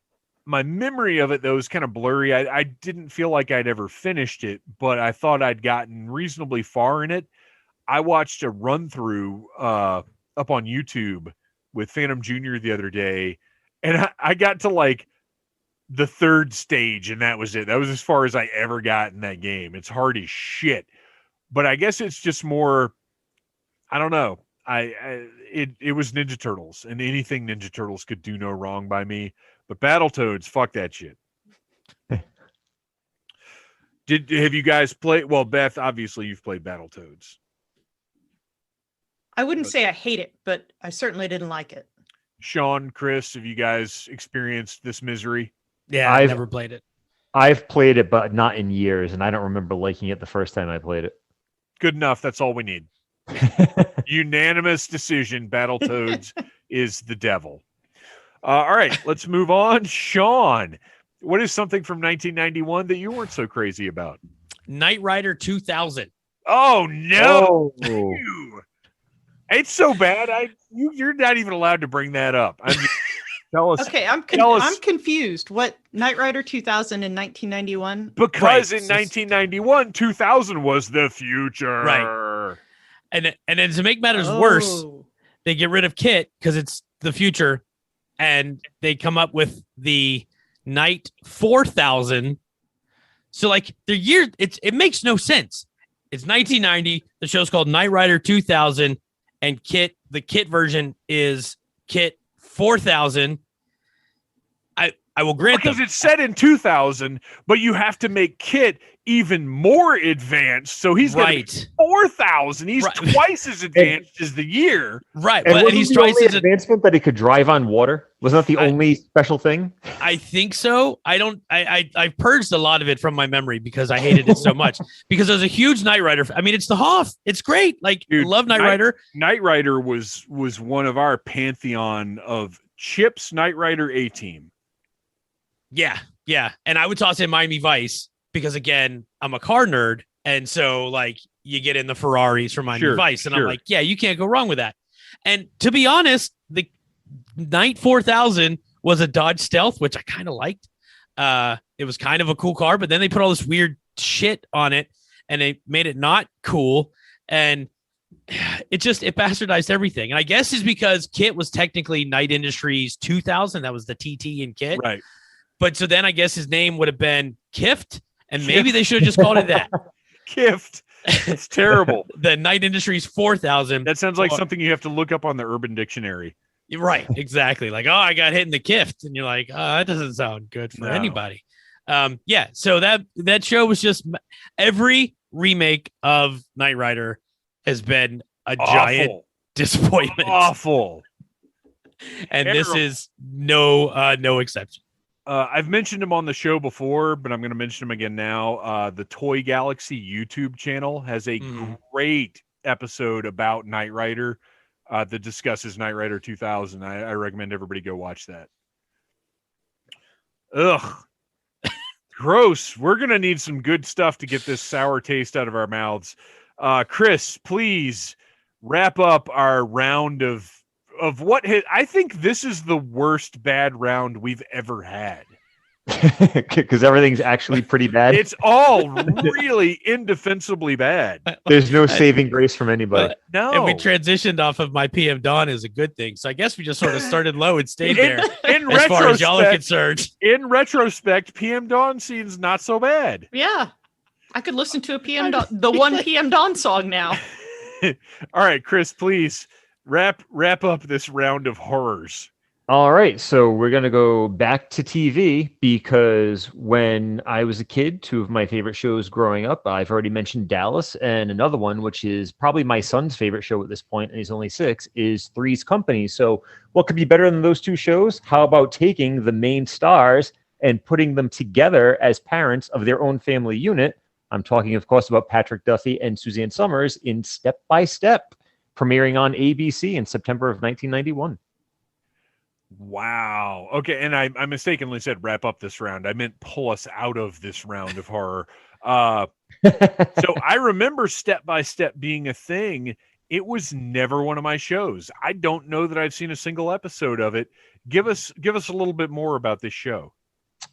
my memory of it, though, is kind of blurry. I didn't feel like I'd ever finished it, but I thought I'd gotten reasonably far in it. I watched a run-through up on YouTube with Phantom Jr. the other day, and I got to like the third stage, and that was it. That was as far as I ever got in that game. It's hard as shit, but I guess it's just more, I don't know. It was Ninja Turtles, and anything Ninja Turtles could do no wrong by me. But Battletoads, fuck that shit. Have you guys played? Well, Beth, obviously you've played Battletoads. I wouldn't say I hate it, but I certainly didn't like it. Sean, Chris, have you guys experienced this misery? Yeah, I've never played it. I've played it, but not in years, and I don't remember liking it the first time I played it. Good enough. That's all we need. Unanimous decision. Battletoads is the devil. All right, let's move on. Sean, what is something from 1991 that you weren't so crazy about? Knight Rider 2000. Oh no! Oh. It's so bad. You're not even allowed to bring that up. I mean, tell us. Okay, I'm confused. What, Knight Rider 2000 in 1991? Because Right. in 1991, 2000 was the future. Right. And then to make matters worse, they get rid of Kit because it's the future, and they come up with the Knight 4000. So like the year, it makes no sense. It's 1990. The show's called Knight Rider 2000, and the Kit version is Kit 4000. I will grant because them. it's set in 2000, but you have to make Kit even more advanced. So he's going to be 4,000. He's twice as advanced as the year. Right, And but he's the twice only as advancement that he could drive on water. Wasn't that the only special thing? I think so. I've purged a lot of it from my memory because I hated it so much. Because there's a huge Knight Rider. I mean, it's the Hoff. It's great. Like, Dude, I love Knight Rider. Knight Rider was one of our pantheon of Chip's Knight Rider A-Team. Yeah. And I would toss in Miami Vice because, again, I'm a car nerd. And so, like, you get in the Ferraris from Miami Vice. And I'm like, yeah, you can't go wrong with that. And to be honest, the Knight 4000 was a Dodge Stealth, which I kind of liked. It was kind of a cool car, but then they put all this weird shit on it and they made it not cool. And it bastardized everything. And I guess it's because Kit was technically Knight Industries 2000. That was the TT in Kit. Right. But so then I guess his name would have been Kift, and maybe they should have just called it that. Kift. It's terrible. The Knight Industries 4000. That sounds like something you have to look up on the Urban Dictionary. Right, exactly. Like, oh, I got hit in the Kift, and you're like, oh, that doesn't sound good for anybody. Yeah. So that show was just every remake of Knight Rider has been a giant disappointment. Awful. And this is no exception. I've mentioned him on the show before, but I'm going to mention him again now. The Toy Galaxy YouTube channel has a great episode about Knight Rider that discusses Knight Rider 2000. I recommend everybody go watch that. Ugh. Gross. We're going to need some good stuff to get this sour taste out of our mouths. Chris, please wrap up our round of what I think this is the worst bad round we've ever had. Because everything's actually pretty bad. It's all really indefensibly bad. There's no saving grace from anybody. No. And we transitioned off of my PM Dawn is a good thing. So I guess we just sort of started low and stayed there. In as far as y'all are retrospect, concerned. in retrospect, PM Dawn scene's not so bad. Yeah. I could listen to the one PM Dawn song now. All right, Chris, please wrap up this round of horrors. All right, so we're going to go back to TV because when I was a kid, two of my favorite shows growing up, I've already mentioned Dallas, and another one, which is probably my son's favorite show at this point, and he's only 6, is Three's Company. So what could be better than those two shows? How about taking the main stars and putting them together as parents of their own family unit? I'm talking, of course, about Patrick Duffy and Suzanne Summers in Step by Step, premiering on ABC in September of 1991. Wow. Okay, and I mistakenly said wrap up this round. I meant pull us out of this round of horror. So I remember Step by Step being a thing. It was never one of my shows. I don't know that I've seen a single episode of it. Give us a little bit more about this show.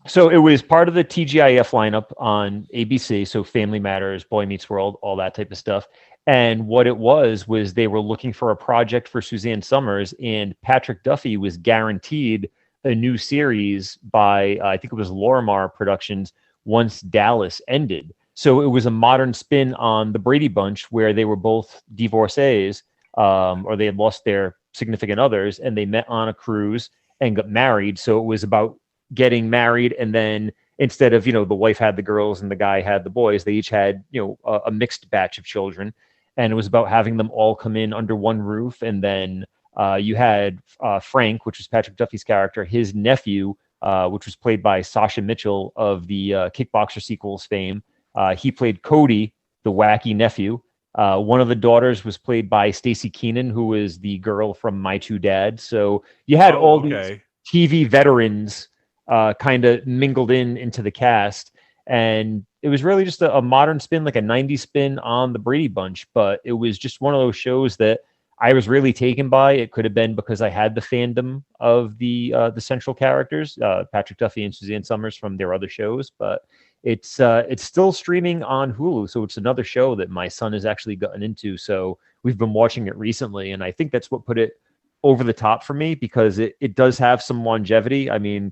So it was part of the TGIF lineup on ABC. So Family Matters, Boy Meets World, all that type of stuff. And what it was they were looking for a project for Suzanne Summers, and Patrick Duffy was guaranteed a new series by, I think it was Lorimar Productions, once Dallas ended. So it was a modern spin on the Brady Bunch, where they were both divorcees, or they had lost their significant others, and they met on a cruise and got married. So it was about getting married, and then instead of, the wife had the girls and the guy had the boys, they each had, a mixed batch of children. And it was about having them all come in under one roof. And then you had Frank, which was Patrick Duffy's character, his nephew, which was played by Sasha Mitchell of the Kickboxer sequels fame. He played Cody, the wacky nephew. One of the daughters was played by Stacey Keenan, who was the girl from My Two Dads. So you had these TV veterans kind of mingled into the cast. And it was really just a modern spin, like a 90s spin on the Brady Bunch. But it was just one of those shows that I was really taken by. It could have been because I had the fandom of the central characters, Patrick Duffy and Suzanne Summers from their other shows. But it's still streaming on Hulu. So it's another show that my son has actually gotten into. So we've been watching it recently. And I think that's what put it over the top for me, because it does have some longevity. I mean,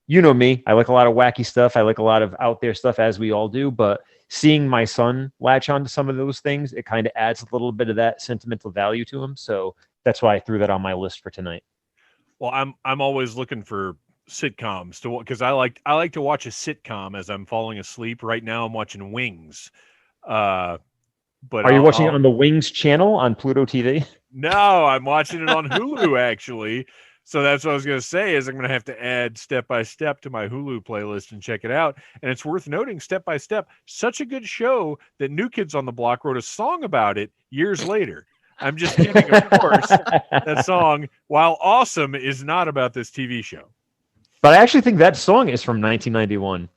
you know me, I like a lot of wacky stuff. I like a lot of out there stuff, as we all do. But seeing my son latch onto some of those things, it kind of adds a little bit of that sentimental value to him. So that's why I threw that on my list for tonight. Well, I'm always looking for sitcoms to, because I like to watch a sitcom as I'm falling asleep. Right now, I'm watching Wings. But are you watching it on the Wings channel on Pluto TV? No, I'm watching it on Hulu actually. So that's what I was going to say, is I'm going to have to add Step by Step to my Hulu playlist and check it out. And it's worth noting, Step by Step, such a good show that New Kids on the Block wrote a song about it years later. I'm just kidding, of course. That song, while awesome, is not about this TV show. But I actually think that song is from 1991.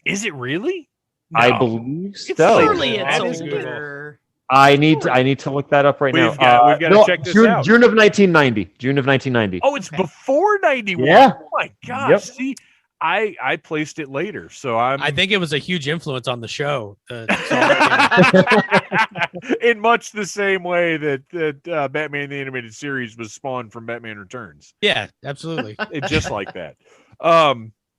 Is it really? No. I believe so. Surely it's older. I need to look that up right now. We've got to check this out. June of 1990. June of 1990. Oh, it's before 91. Yeah. Oh my gosh. Yep. See, I placed it later, so I think it was a huge influence on the show. In much the same way that Batman the Animated Series was spawned from Batman Returns. Yeah, absolutely. Just like that.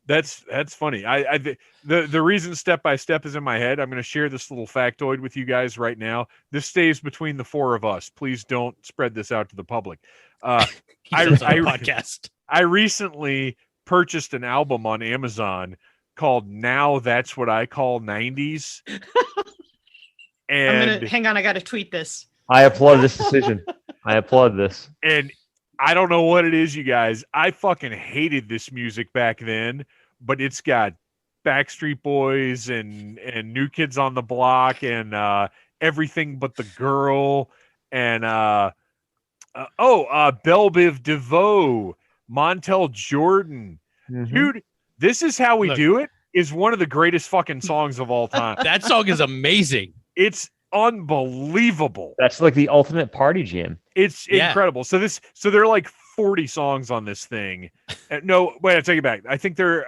That's funny. The reason Step by Step is in my head, I'm going to share this little factoid with you guys right now. This stays between the four of us. Please don't spread this out to the public. Podcast. I recently purchased an album on Amazon called Now That's What I Call 90s. And hang on, I got to tweet this. I applaud this decision. I applaud this. And I don't know what it is, you guys. I fucking hated this music back then, but it's got Backstreet Boys and New Kids on the Block and Everything But the Girl and Belle Biv DeVoe, Montel Jordan. Mm-hmm. Dude, This Is How We Do It is one of the greatest fucking songs of all time. That song is amazing. It's unbelievable. That's like the ultimate party jam. It's incredible. So they're like 40 songs on this thing. No, wait, I take it back. I think they're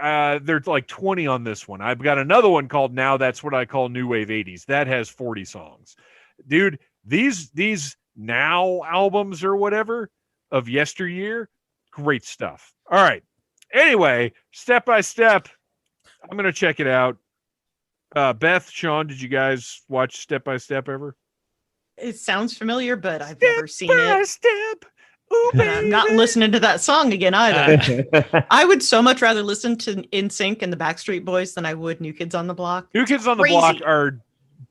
like 20 on this one. I've got another one called Now That's What I Call New Wave 80s. That has 40 songs. Dude, these now albums or whatever of yesteryear, great stuff. All right. Anyway, Step by Step, I'm going to check it out. Beth, Sean, did you guys watch Step by Step ever? It sounds familiar, but I've never seen by it. Step. Ooh, And I'm not listening to that song again either. I would so much rather listen to NSYNC and the Backstreet Boys than I would New Kids on the Block. New Kids on the Crazy. Block are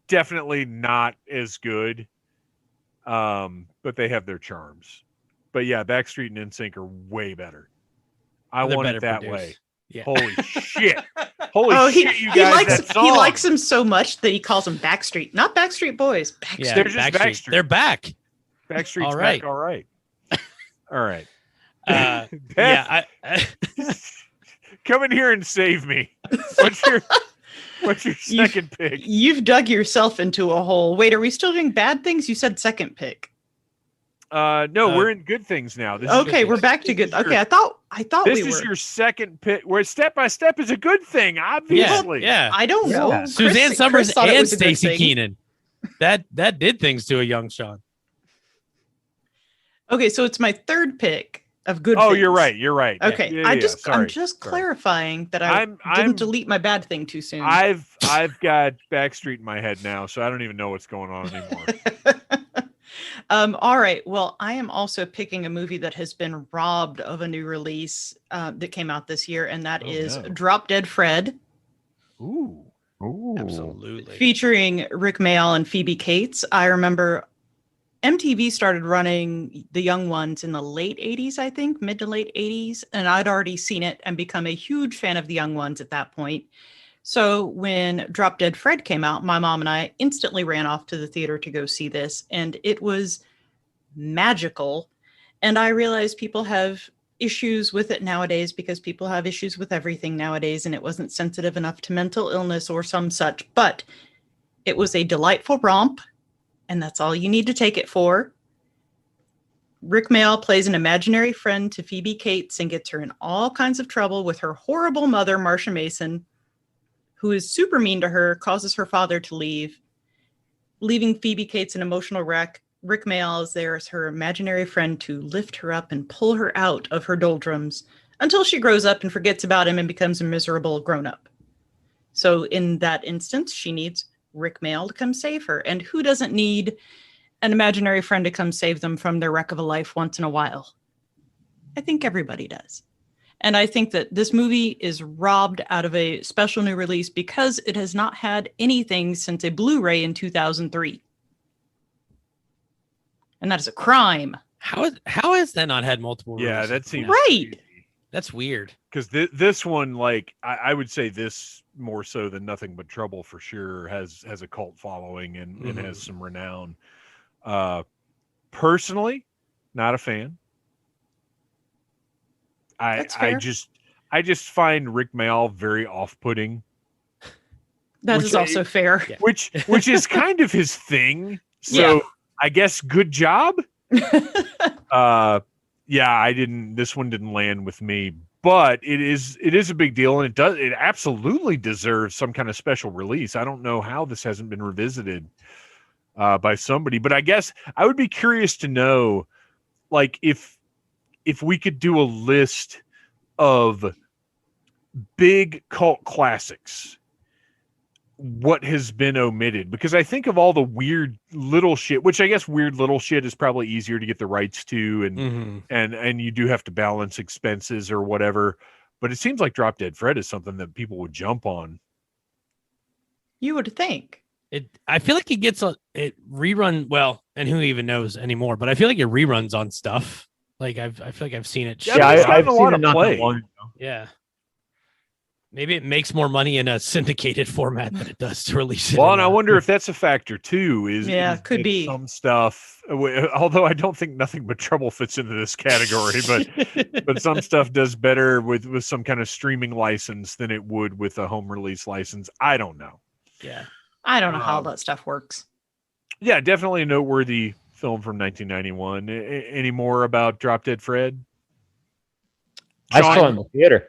definitely not as good, but they have their charms. But yeah, Backstreet and NSYNC are way better. I They're want it better that produced. way. Yeah. Holy shit. Holy shit, you he guys, likes that song. he likes them so much that he calls them Backstreet, not Backstreet Boys. Backstreet. Yeah, They're just Backstreet. Backstreet. They're back. Backstreet's All right. back, all right. All right. Yeah, Come in here and save me. What's your second pick? You've dug yourself into a hole. Wait, are we still doing bad things? You said second pick. No, we're in good things now. This Okay, is we're back to good. Okay, I thought this we is were. your second pick. Where Step by Step is a good thing, obviously. Yeah. I don't know. Yeah. Chris- Suzanne Summers Chris thought it and was a good Stacey thing. Keenan. That did things to a young Sean. Okay, so it's my third pick of good. Oh, things. you're right. You're right. Okay, Yeah, I'm sorry, just sorry. clarifying that I I'm didn't delete my bad thing too soon. I've got Backstreet in my head now, so I don't even know what's going on anymore. All right. Well, I am also picking a movie that has been robbed of a new release that came out this year, and that is no. Drop Dead Fred, Ooh. Ooh. Absolutely. featuring Rick Mayall and Phoebe Cates. I remember MTV started running The Young Ones in the late 80s, I think, mid to late 80s, and I'd already seen it and become a huge fan of The Young Ones at that point. So when Drop Dead Fred came out, my mom and I instantly ran off to the theater to go see this, and it was magical. And I realized people have issues with it nowadays because people have issues with everything nowadays, and it wasn't sensitive enough to mental illness or some such. But it was a delightful romp, and that's all you need to take it for. Rick Mayall plays an imaginary friend to Phoebe Cates and gets her in all kinds of trouble with her horrible mother, Marcia Mason, who is super mean to her, causes her father to leave, leaving Phoebe Cates an emotional wreck. Rick Mayall is there as her imaginary friend to lift her up and pull her out of her doldrums until she grows up and forgets about him and becomes a miserable grown-up. So in that instance, she needs Rick Mayall to come save her. And who doesn't need an imaginary friend to come save them from their wreck of a life once in a while? I think everybody does. And I think that this movie is robbed out of a special new release because it has not had anything since a Blu-ray in 2003. And that is a crime. How has that not had multiple Yeah, releases? that seems Right. That's weird. because this one, like I would say, this more so than Nothing But Trouble for sure has a cult following and has some renown. Personally, not a fan. That's I fair. just find Rick Mayall very off-putting, That Which is also fair. Yeah. which is kind of his thing. So Yeah. I guess good job. Yeah, this one didn't land with me, but it is a big deal, and it absolutely deserves some kind of special release. I don't know how this hasn't been revisited by somebody, but I guess I would be curious to know, like, if we could do a list of big cult classics, what has been omitted, because I think of all the weird little shit, which I guess weird little shit is probably easier to get the rights to, and you do have to balance expenses or whatever, but it seems like Drop Dead Fred is something that people would jump on. You would think. I feel like it rerun well, and who even knows anymore, but I feel like it reruns on stuff. Like I feel like I've seen it. Yeah, it's I've gotten a seen lot it of not that play. long ago. Yeah. Maybe it makes more money in a syndicated format than it does to release it. Well, and I wonder if that's a factor too. Yeah, is could that be. some stuff. Although I don't think Nothing But Trouble fits into this category, but some stuff does better with some kind of streaming license than it would with a home release license. I don't know. Yeah. I don't know how that stuff works. Yeah, definitely a noteworthy film from 1991. Any more about Drop Dead Fred? I saw it in the theater.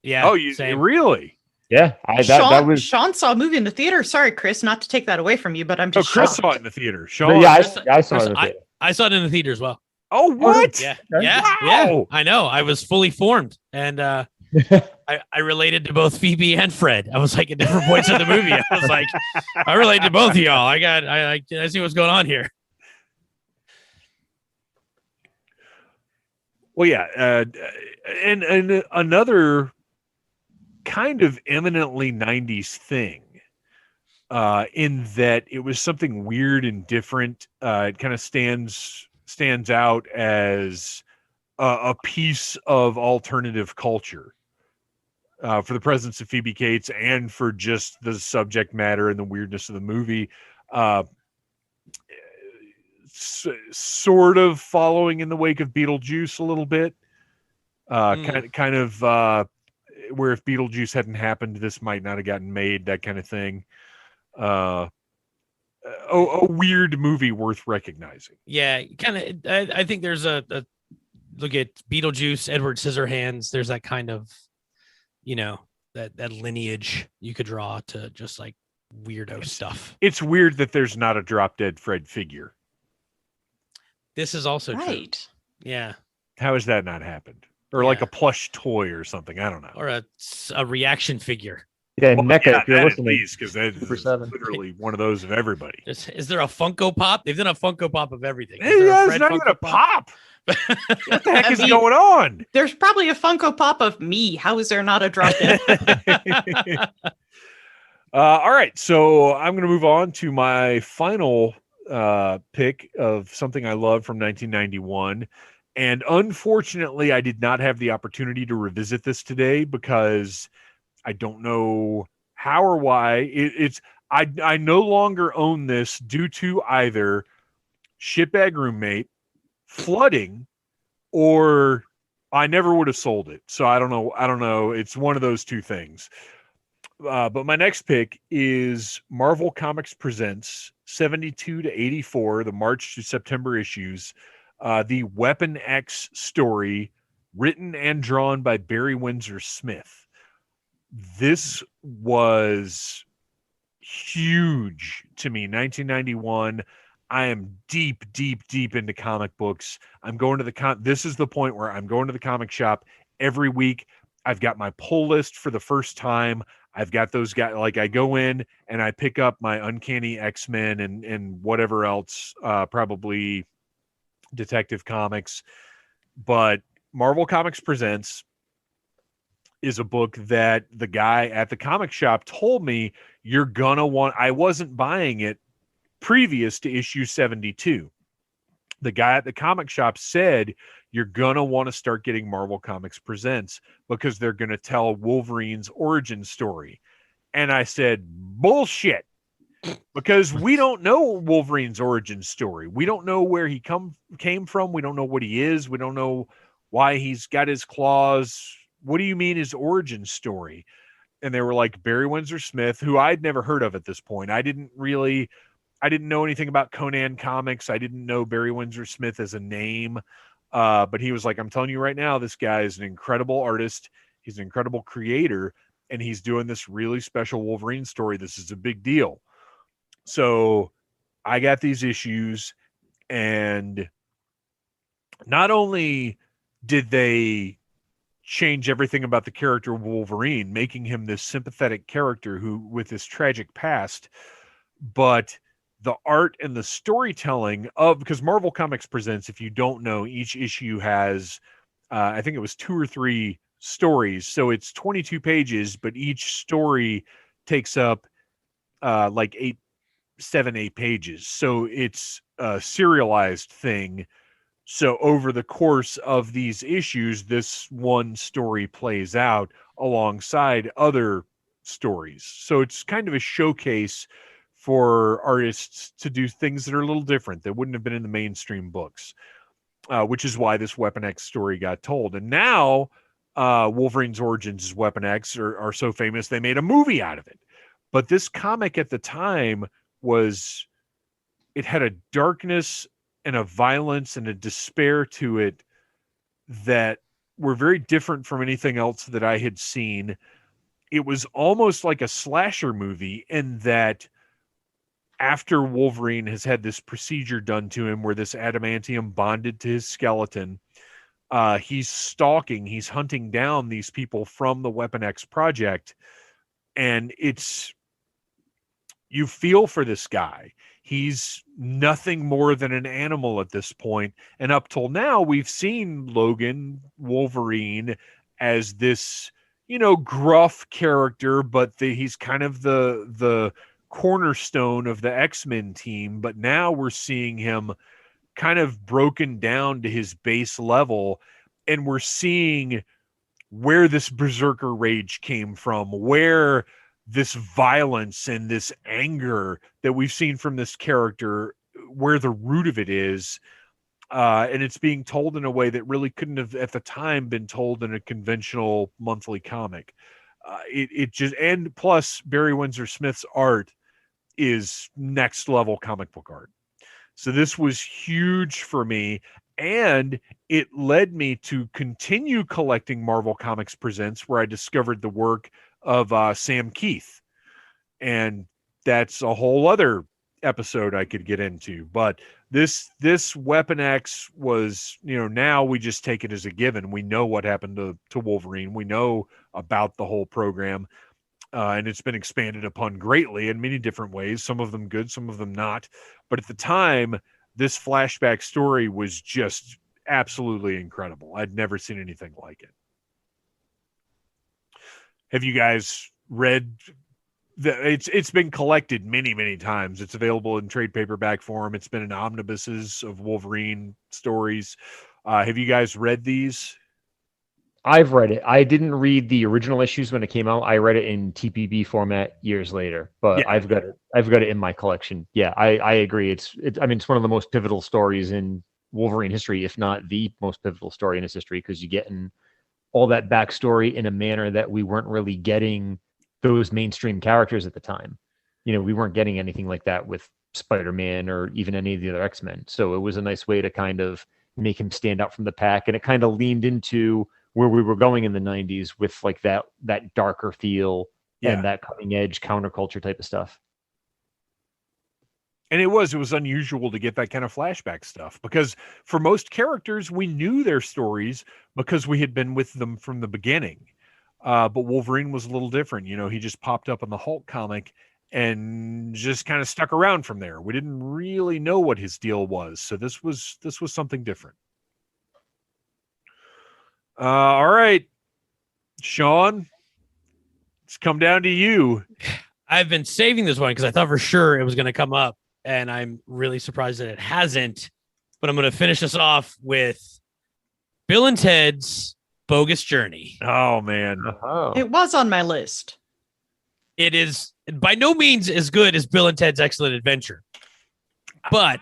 Yeah. Oh, you same. really? Yeah, that was. Sean saw a movie in the theater. Sorry, Chris, not to take that away from you, but I'm Oh, just Chris shocked. saw it in the theater. But Sean. yeah, Chris- I saw it in Chris, the theater. I saw it in the theater as well. Oh, what? Yeah. Okay. Yeah. Wow. Yeah. I know. I was fully formed. And I related to both Phoebe and Fred. I was like at different points of the movie. I was like, I relate to both of y'all. I see what's going on here. Well, yeah, and another kind of eminently '90s thing, in that it was something weird and different. It kind of stands out as a piece of alternative culture, for the presence of Phoebe Cates and for just the subject matter and the weirdness of the movie. Sort of following in the wake of Beetlejuice a little bit, kind of where if Beetlejuice hadn't happened, this might not have gotten made, that kind of thing. A weird movie worth recognizing. Yeah, kind of. I think there's a look at Beetlejuice, Edward Scissorhands. There's that kind of, that lineage you could draw to just like weirdo stuff. It's weird that there's not a Drop Dead Fred figure. This is also true. Right. Yeah. How has that not happened? Or like a plush toy or something? I don't know. Or a reaction figure. Yeah, Well, NECA, if you're listening. because that Super is 7. literally one of those of everybody. Is there a Funko Pop? They've done a Funko Pop of everything. Is Yeah, there a it's Fred not even Funko a pop. What the heck I is mean- going on? There's probably a Funko Pop of me. How is there not a drop dead? All right, so I'm going to move on to my final pick of something I love from 1991. And unfortunately, I did not have the opportunity to revisit this today because I don't know how or why. I no longer own this due to either shitbag roommate, flooding, or I never would have sold it. So I don't know. It's one of those two things. But my next pick is Marvel Comics Presents 72 to 84, the March to September issues, the Weapon X story, written and drawn by Barry Windsor Smith. This was huge to me. 1991. I am deep into comic books. I'm going to this is the point where I'm going to the comic shop every week. I've got my pull list for the first time. I've got those guys, like I go in and I pick up my Uncanny X-Men and whatever else, probably Detective Comics. But Marvel Comics Presents is a book that the guy at the comic shop told me you're gonna want. I wasn't buying it previous to issue 72. The guy at the comic shop said you're gonna want to start getting Marvel Comics Presents because they're gonna tell Wolverine's origin story. And I said, bullshit, because we don't know Wolverine's origin story. We don't know where he came from. We don't know what he is. We don't know why he's got his claws. What do you mean his origin story? And they were like, Barry Windsor Smith, who I'd never heard of at this point. I didn't know anything about Conan comics. I didn't know Barry Windsor Smith as a name. But he was like, I'm telling you right now, this guy is an incredible artist. He's an incredible creator. And he's doing this really special Wolverine story. This is a big deal. So I got these issues, and not only did they change everything about the character of Wolverine, making him this sympathetic character who with this tragic past, but the art and the storytelling of, because Marvel Comics Presents, if you don't know, each issue has, I think it was 2 or 3 stories. So it's 22 pages, but each story takes up like 7-8 pages. So it's a serialized thing. So over the course of these issues, this one story plays out alongside other stories. So it's kind of a showcase for artists to do things that are a little different that wouldn't have been in the mainstream books, which is why this Weapon X story got told. And now Wolverine's origins as Weapon X are so famous, they made a movie out of it. But this comic at the time it had a darkness and a violence and a despair to it that were very different from anything else that I had seen. It was almost like a slasher movie in that after Wolverine has had this procedure done to him where this adamantium bonded to his skeleton, he's hunting down these people from the Weapon X project. And you feel for this guy. He's nothing more than an animal at this point. And up till now, we've seen Logan, Wolverine, as this, gruff character, but he's kind of the cornerstone of the X-Men team. But now we're seeing him kind of broken down to his base level, and we're seeing where this berserker rage came from, where this violence and this anger that we've seen from this character, where the root of it is. And it's being told in a way that really couldn't have at the time been told in a conventional monthly comic. And plus Barry Windsor Smith's art is next level comic book art. So this was huge for me, and it led me to continue collecting Marvel Comics Presents, where I discovered the work of Sam Keith. And that's a whole other episode I could get into. But this Weapon X was, now we just take it as a given. We know what happened to Wolverine. We know about the whole program. And it's been expanded upon greatly in many different ways, some of them good, some of them not. But at the time, this flashback story was just absolutely incredible. I'd never seen anything like it. Have you guys read it's been collected many, many times. It's available in trade paperback form. It's been in omnibuses of Wolverine stories. Have you guys read these? I've read it. I didn't read the original issues when it came out. I read it in TPB format years later, but yeah. I've got it in my collection. Yeah, I agree. It's one of the most pivotal stories in Wolverine history, if not the most pivotal story in his history, because you get in all that backstory in a manner that we weren't really getting those mainstream characters at the time. We weren't getting anything like that with Spider-Man or even any of the other X-Men. So it was a nice way to kind of make him stand out from the pack. And it kind of leaned into where we were going in the 90s with like that darker feel and that cutting edge counterculture type of stuff. And it was unusual to get that kind of flashback stuff, because for most characters, we knew their stories because we had been with them from the beginning. But Wolverine was a little different. He just popped up in the Hulk comic and just kind of stuck around from there. We didn't really know what his deal was. So this was something different. All right, Sean, it's come down to you. I've been saving this one because I thought for sure it was going to come up, and I'm really surprised that it hasn't. But I'm going to finish this off with Bill and Ted's Bogus Journey. Oh, man. It was on my list. It is by no means as good as Bill and Ted's Excellent Adventure. But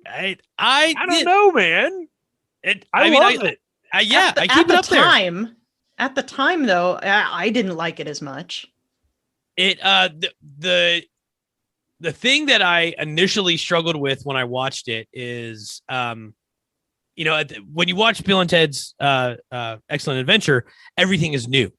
I don't know, man. I love it. I keep it up there. At the time, though, I didn't like it as much. It the thing that I initially struggled with when I watched it is, when you watch Bill and Ted's Excellent Adventure, everything is new.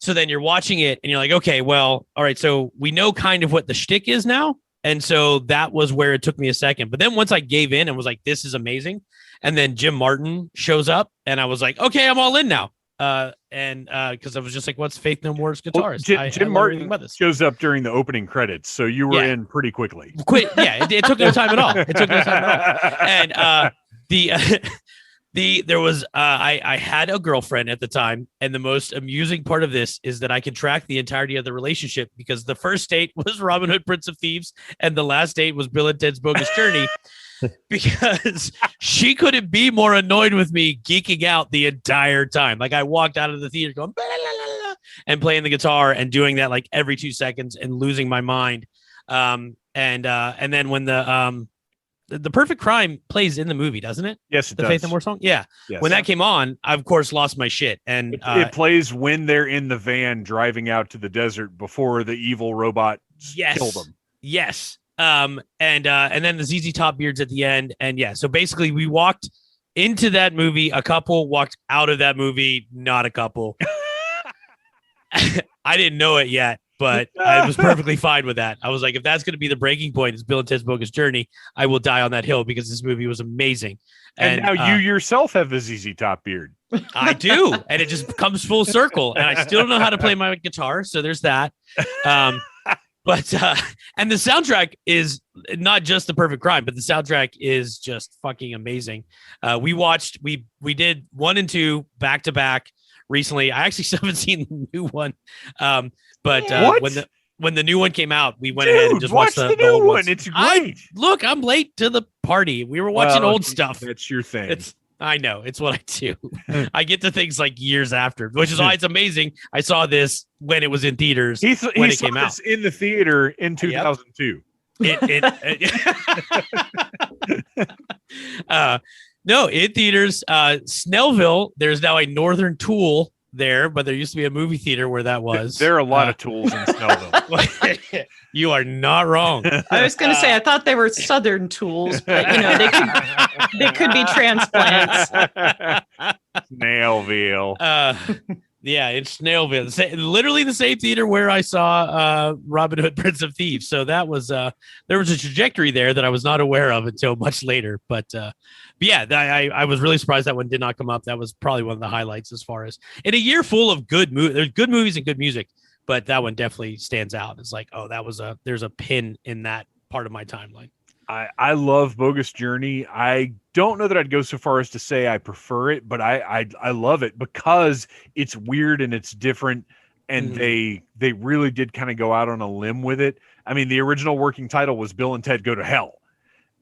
So then you're watching it and you're like, okay, well, all right, so we know kind of what the shtick is now. And so that was where it took me a second. But then once I gave in and was like, this is amazing. And then Jim Martin shows up and I was like, okay, I'm all in now. Because I was just like, what's Faith No More's guitarist? Well, Jim Martin shows up during the opening credits. So you were in pretty quickly. It took no time at all. And I had a girlfriend at the time, and the most amusing part of this is that I can track the entirety of the relationship, because the first date was Robin Hood, Prince of Thieves, and the last date was Bill and Ted's Bogus Journey, because she couldn't be more annoyed with me geeking out the entire time. Like, I walked out of the theater going, blah, blah, blah, blah, and playing the guitar and doing that like every 2 seconds and losing my mind. And then when the Perfect Crime plays in the movie, doesn't it? Yes, it does. The Faith No More song? Yeah. Yes. When that came on, I, of course, lost my shit. And it plays when they're in the van driving out to the desert before the evil robot kill them. Yes. And then the ZZ Top Beards at the end. And so basically we walked into that movie, a couple walked out of that movie, not a couple. I didn't know it yet, but I was perfectly fine with that. I was like, if that's going to be the breaking point, it's Bill and Ted's Bogus Journey, I will die on that hill because this movie was amazing. And now you yourself have the ZZ Top beard. I do, and it just comes full circle. And I still don't know how to play my guitar, so there's that. But and the soundtrack is not just The Perfect Crime, but the soundtrack is just fucking amazing. We did 1 and 2 back to back recently. I actually still haven't seen the new one, but when the new one came out, we went ahead and just watched the new old one. ones. It's great. Look, I'm late to the party. We were watching old stuff. That's your thing. I know. It's what I do. I get to things like years after, which is why it's amazing. I saw this when it was in theaters when it came out. In the theater in 2002. No, in theaters. Snellville, there's now a Northern Tool there, but there used to be a movie theater where that was. There are a lot of tools in Snellville. You are not wrong. I was going to say I thought they were Southern tools, but they could be transplants. Snailville. Yeah, it's Snailville. Literally the same theater where I saw Robin Hood, Prince of Thieves. So that was there was a trajectory there that I was not aware of until much later. But yeah, I was really surprised that one did not come up. That was probably one of the highlights as far as in a year full of good movies. There's good movies and good music, but that one definitely stands out. It's like, oh, there's a pin in that part of my timeline. I love Bogus Journey. I don't know that I'd go so far as to say I prefer it, but I love it because it's weird and it's different, and they really did kind of go out on a limb with it. I mean, the original working title was Bill and Ted Go to Hell,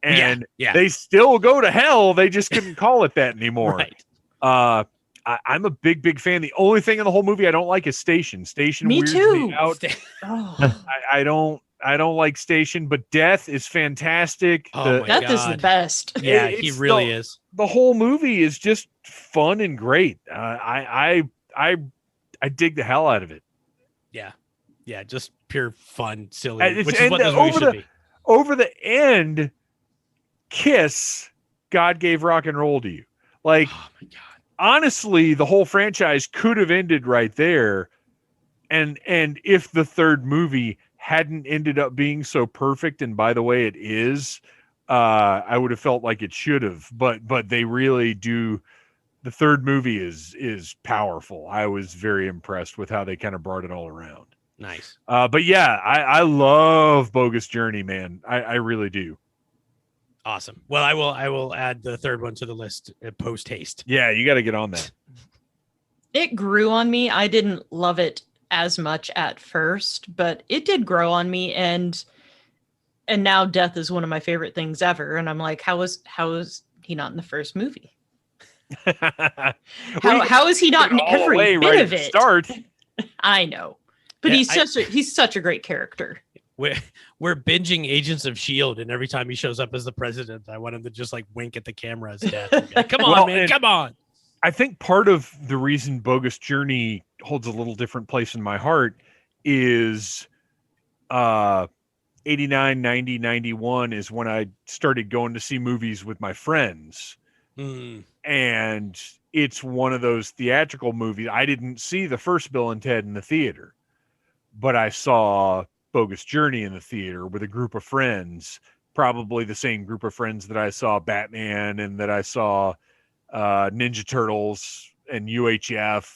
and they still go to hell. They just couldn't call it that anymore. Right. I'm a big fan. The only thing in the whole movie I don't like is Station. Station Me weirds too. me out. I don't like Station, but Death is fantastic. Death is the best. Yeah, he really is. The whole movie is just fun and great. I dig the hell out of it. Yeah, just pure fun, silly, which is and what this movie should be. Over the end, Kiss, God Gave Rock and Roll to You. Like, Oh my God. honestly, the whole franchise could have ended right there. And if the third movie hadn't ended up being so perfect, and by the way, it is, I would have felt like it should have. But they really do. The third movie is powerful. I was very impressed with how they kind of brought it all around. Nice. But yeah, I love Bogus Journey, man. I really do. Awesome. Well, I will add the third one to the list post haste. Yeah, you got to get on that. It grew on me. I didn't love it as much at first, but it did grow on me, and now Death is one of my favorite things ever. And I'm like, how is he not in the first movie? How is he not in every bit of it? Start. I know, but he's such a great character. We're binging Agents of S.H.I.E.L.D., and every time he shows up as the president, I want him to just like wink at the camera as Death. Like, come on, man, come on. I think part of the reason Bogus Journey holds a little different place in my heart is 89, 90, 91 is when I started going to see movies with my friends. And it's one of those theatrical movies. I didn't see the first Bill and Ted in the theater, but I saw Bogus Journey in the theater with a group of friends, probably the same group of friends that I saw Batman and that I saw Ninja Turtles and UHF.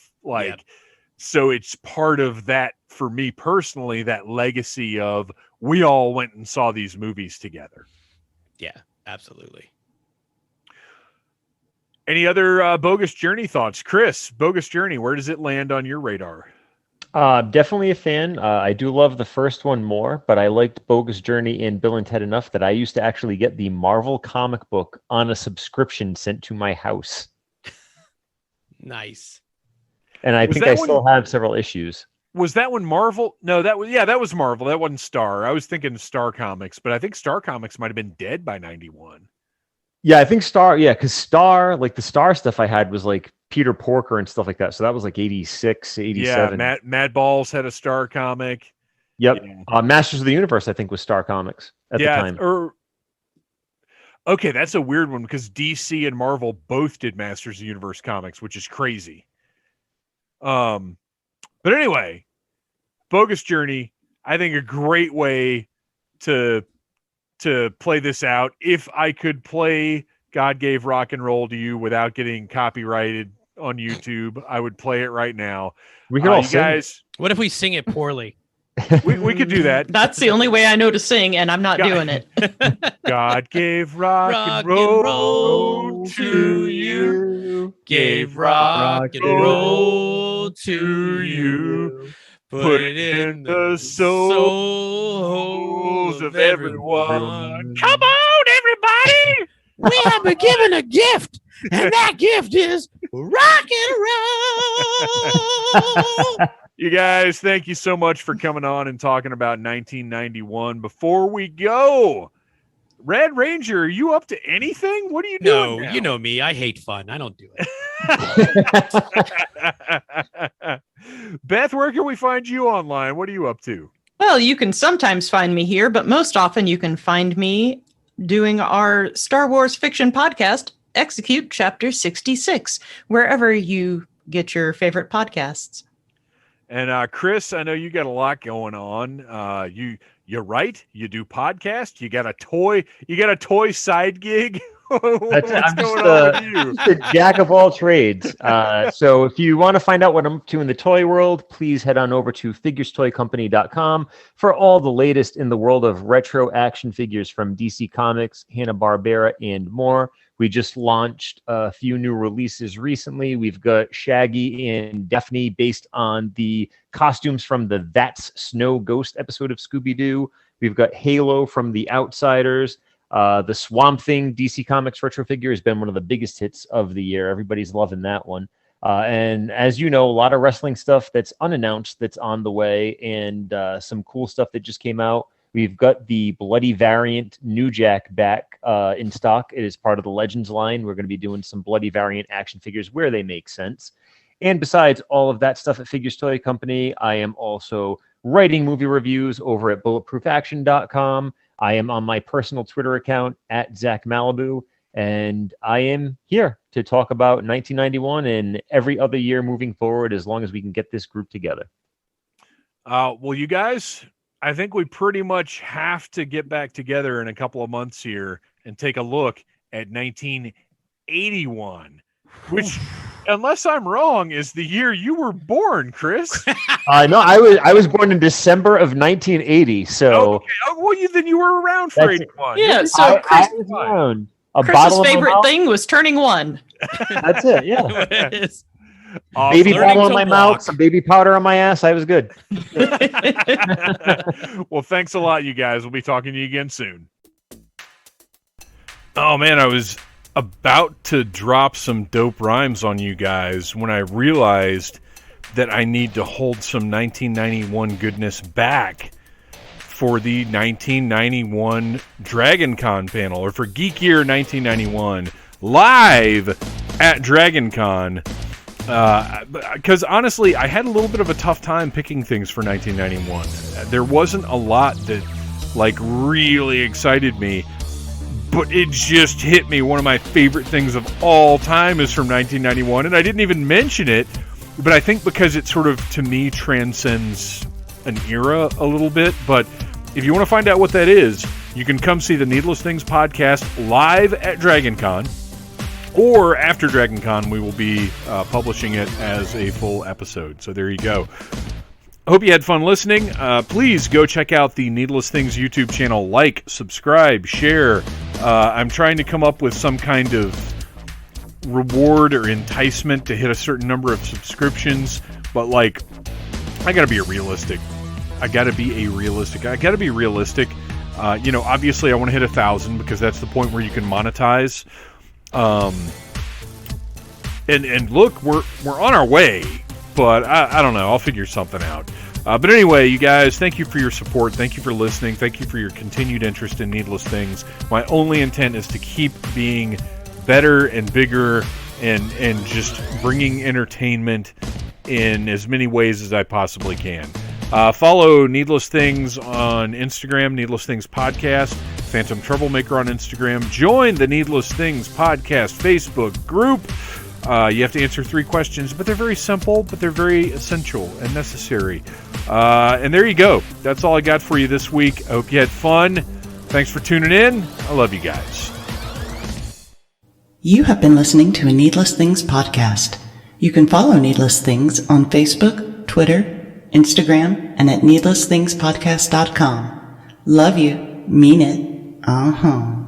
So it's part of that for me personally, that legacy of we all went and saw these movies together. Yeah, absolutely. Any other Bogus Journey thoughts? Chris, Bogus Journey, where does it land on your radar? Definitely a fan. I do love the first one more, but I liked Bogus Journey and Bill and Ted enough that I used to actually get the Marvel comic book on a subscription sent to my house. Nice. And I think I still have several issues. Was that one Marvel? No, that was Marvel. That wasn't Star. I was thinking Star Comics, but I think Star Comics might have been dead by 91. Yeah, I think Star, because Star, like the Star stuff I had was like Peter Porker and stuff like that. So that was like 86, 87. Yeah, Mad Balls had a Star comic. Yep. Yeah. Masters of the Universe, I think, was Star Comics at the time. Okay, that's a weird one because DC and Marvel both did Masters of the Universe comics, which is crazy. But anyway, Bogus Journey, I think a great way to play this out. If I could play God Gave Rock and Roll to You without getting copyrighted on YouTube, I would play it right now. We could all you sing. guys. What if we sing it poorly? We could do that. That's the only way I know to sing, and I'm not doing it. God gave rock and roll to you. Gave rock and roll to you. Put it in the souls of everyone. Come on, everybody! We have been given a gift, and that gift is rock and roll. You guys, thank you so much for coming on and talking about 1991. Before we go, Rad Ranger, are you up to anything? What are you doing? No, you know me. I hate fun. I don't do it. Beth, where can we find you online? What are you up to? Well, you can sometimes find me here, but most often you can find me doing our Star Wars fiction podcast, Execute Chapter 66, wherever you get your favorite podcasts. And Chris, I know you got a lot going on. You write, you do podcast, you got a toy side gig. What's going on with you? Just a jack of all trades. So if you want to find out what I'm up to in the toy world, please head on over to figurestoycompany.com for all the latest in the world of retro action figures from DC Comics, Hanna-Barbera, and more. We just launched a few new releases recently. We've got Shaggy and Daphne based on the costumes from the That's Snow Ghost episode of Scooby-Doo. We've got Halo from The Outsiders. The Swamp Thing DC Comics retro figure has been one of the biggest hits of the year. Everybody's loving that one. And as you know, a lot of wrestling stuff that's unannounced that's on the way, and some cool stuff that just came out. We've got the Bloody Variant New Jack back in stock. It is part of the Legends line. We're going to be doing some Bloody Variant action figures where they make sense. And besides all of that stuff at Figures Toy Company, I am also writing movie reviews over at bulletproofaction.com. I am on my personal Twitter account at Zach Malibu, and I am here to talk about 1991 and every other year moving forward as long as we can get this group together. Well, you guys, I think we pretty much have to get back together in a couple of months here and take a look at 1981, which, unless I'm wrong, is the year you were born, Chris. No, I was born in December of 1980. So okay. Well, then you were around for 81. Yeah, so I was around. Chris's favorite thing was turning one. That's it. Yeah. Awesome. Baby bottle in my mouth, some baby powder on my ass. I was good. Well, thanks a lot, you guys. We'll be talking to you again soon. Oh, man, I was about to drop some dope rhymes on you guys when I realized that I need to hold some 1991 goodness back for the 1991 Dragon Con panel, or for Geek Year 1991, live at Dragon Con. Because honestly, I had a little bit of a tough time picking things for 1991. There wasn't a lot that really excited me, but it just hit me. One of my favorite things of all time is from 1991, and I didn't even mention it, but I think because it sort of, to me, transcends an era a little bit. But if you want to find out what that is, you can come see the Needless Things podcast live at Dragon Con. Or after Dragon Con, we will be publishing it as a full episode. So there you go. I hope you had fun listening. Please go check out the Needless Things YouTube channel. Like, subscribe, share. I'm trying to come up with some kind of reward or enticement to hit a certain number of subscriptions. But, I got to be realistic. Obviously, I want to hit 1,000 because that's the point where you can monetize. And look, we're on our way, but I don't know. I'll figure something out. But anyway, you guys, thank you for your support. Thank you for listening. Thank you for your continued interest in Needless Things. My only intent is to keep being better and bigger and just bringing entertainment in as many ways as I possibly can. Follow Needless Things on Instagram, Needless Things Podcast. Phantom Troublemaker on Instagram. Join the Needless Things podcast Facebook group. You have to answer 3 questions, but they're very simple, but they're very essential and necessary. And there you go. That's all I got for you this week. I hope you had fun. Thanks for tuning in. I love you guys. You have been listening to a Needless Things podcast. You can follow Needless Things on Facebook, Twitter, Instagram, and at needlessthingspodcast.com. Love you. Mean it. Uh-huh.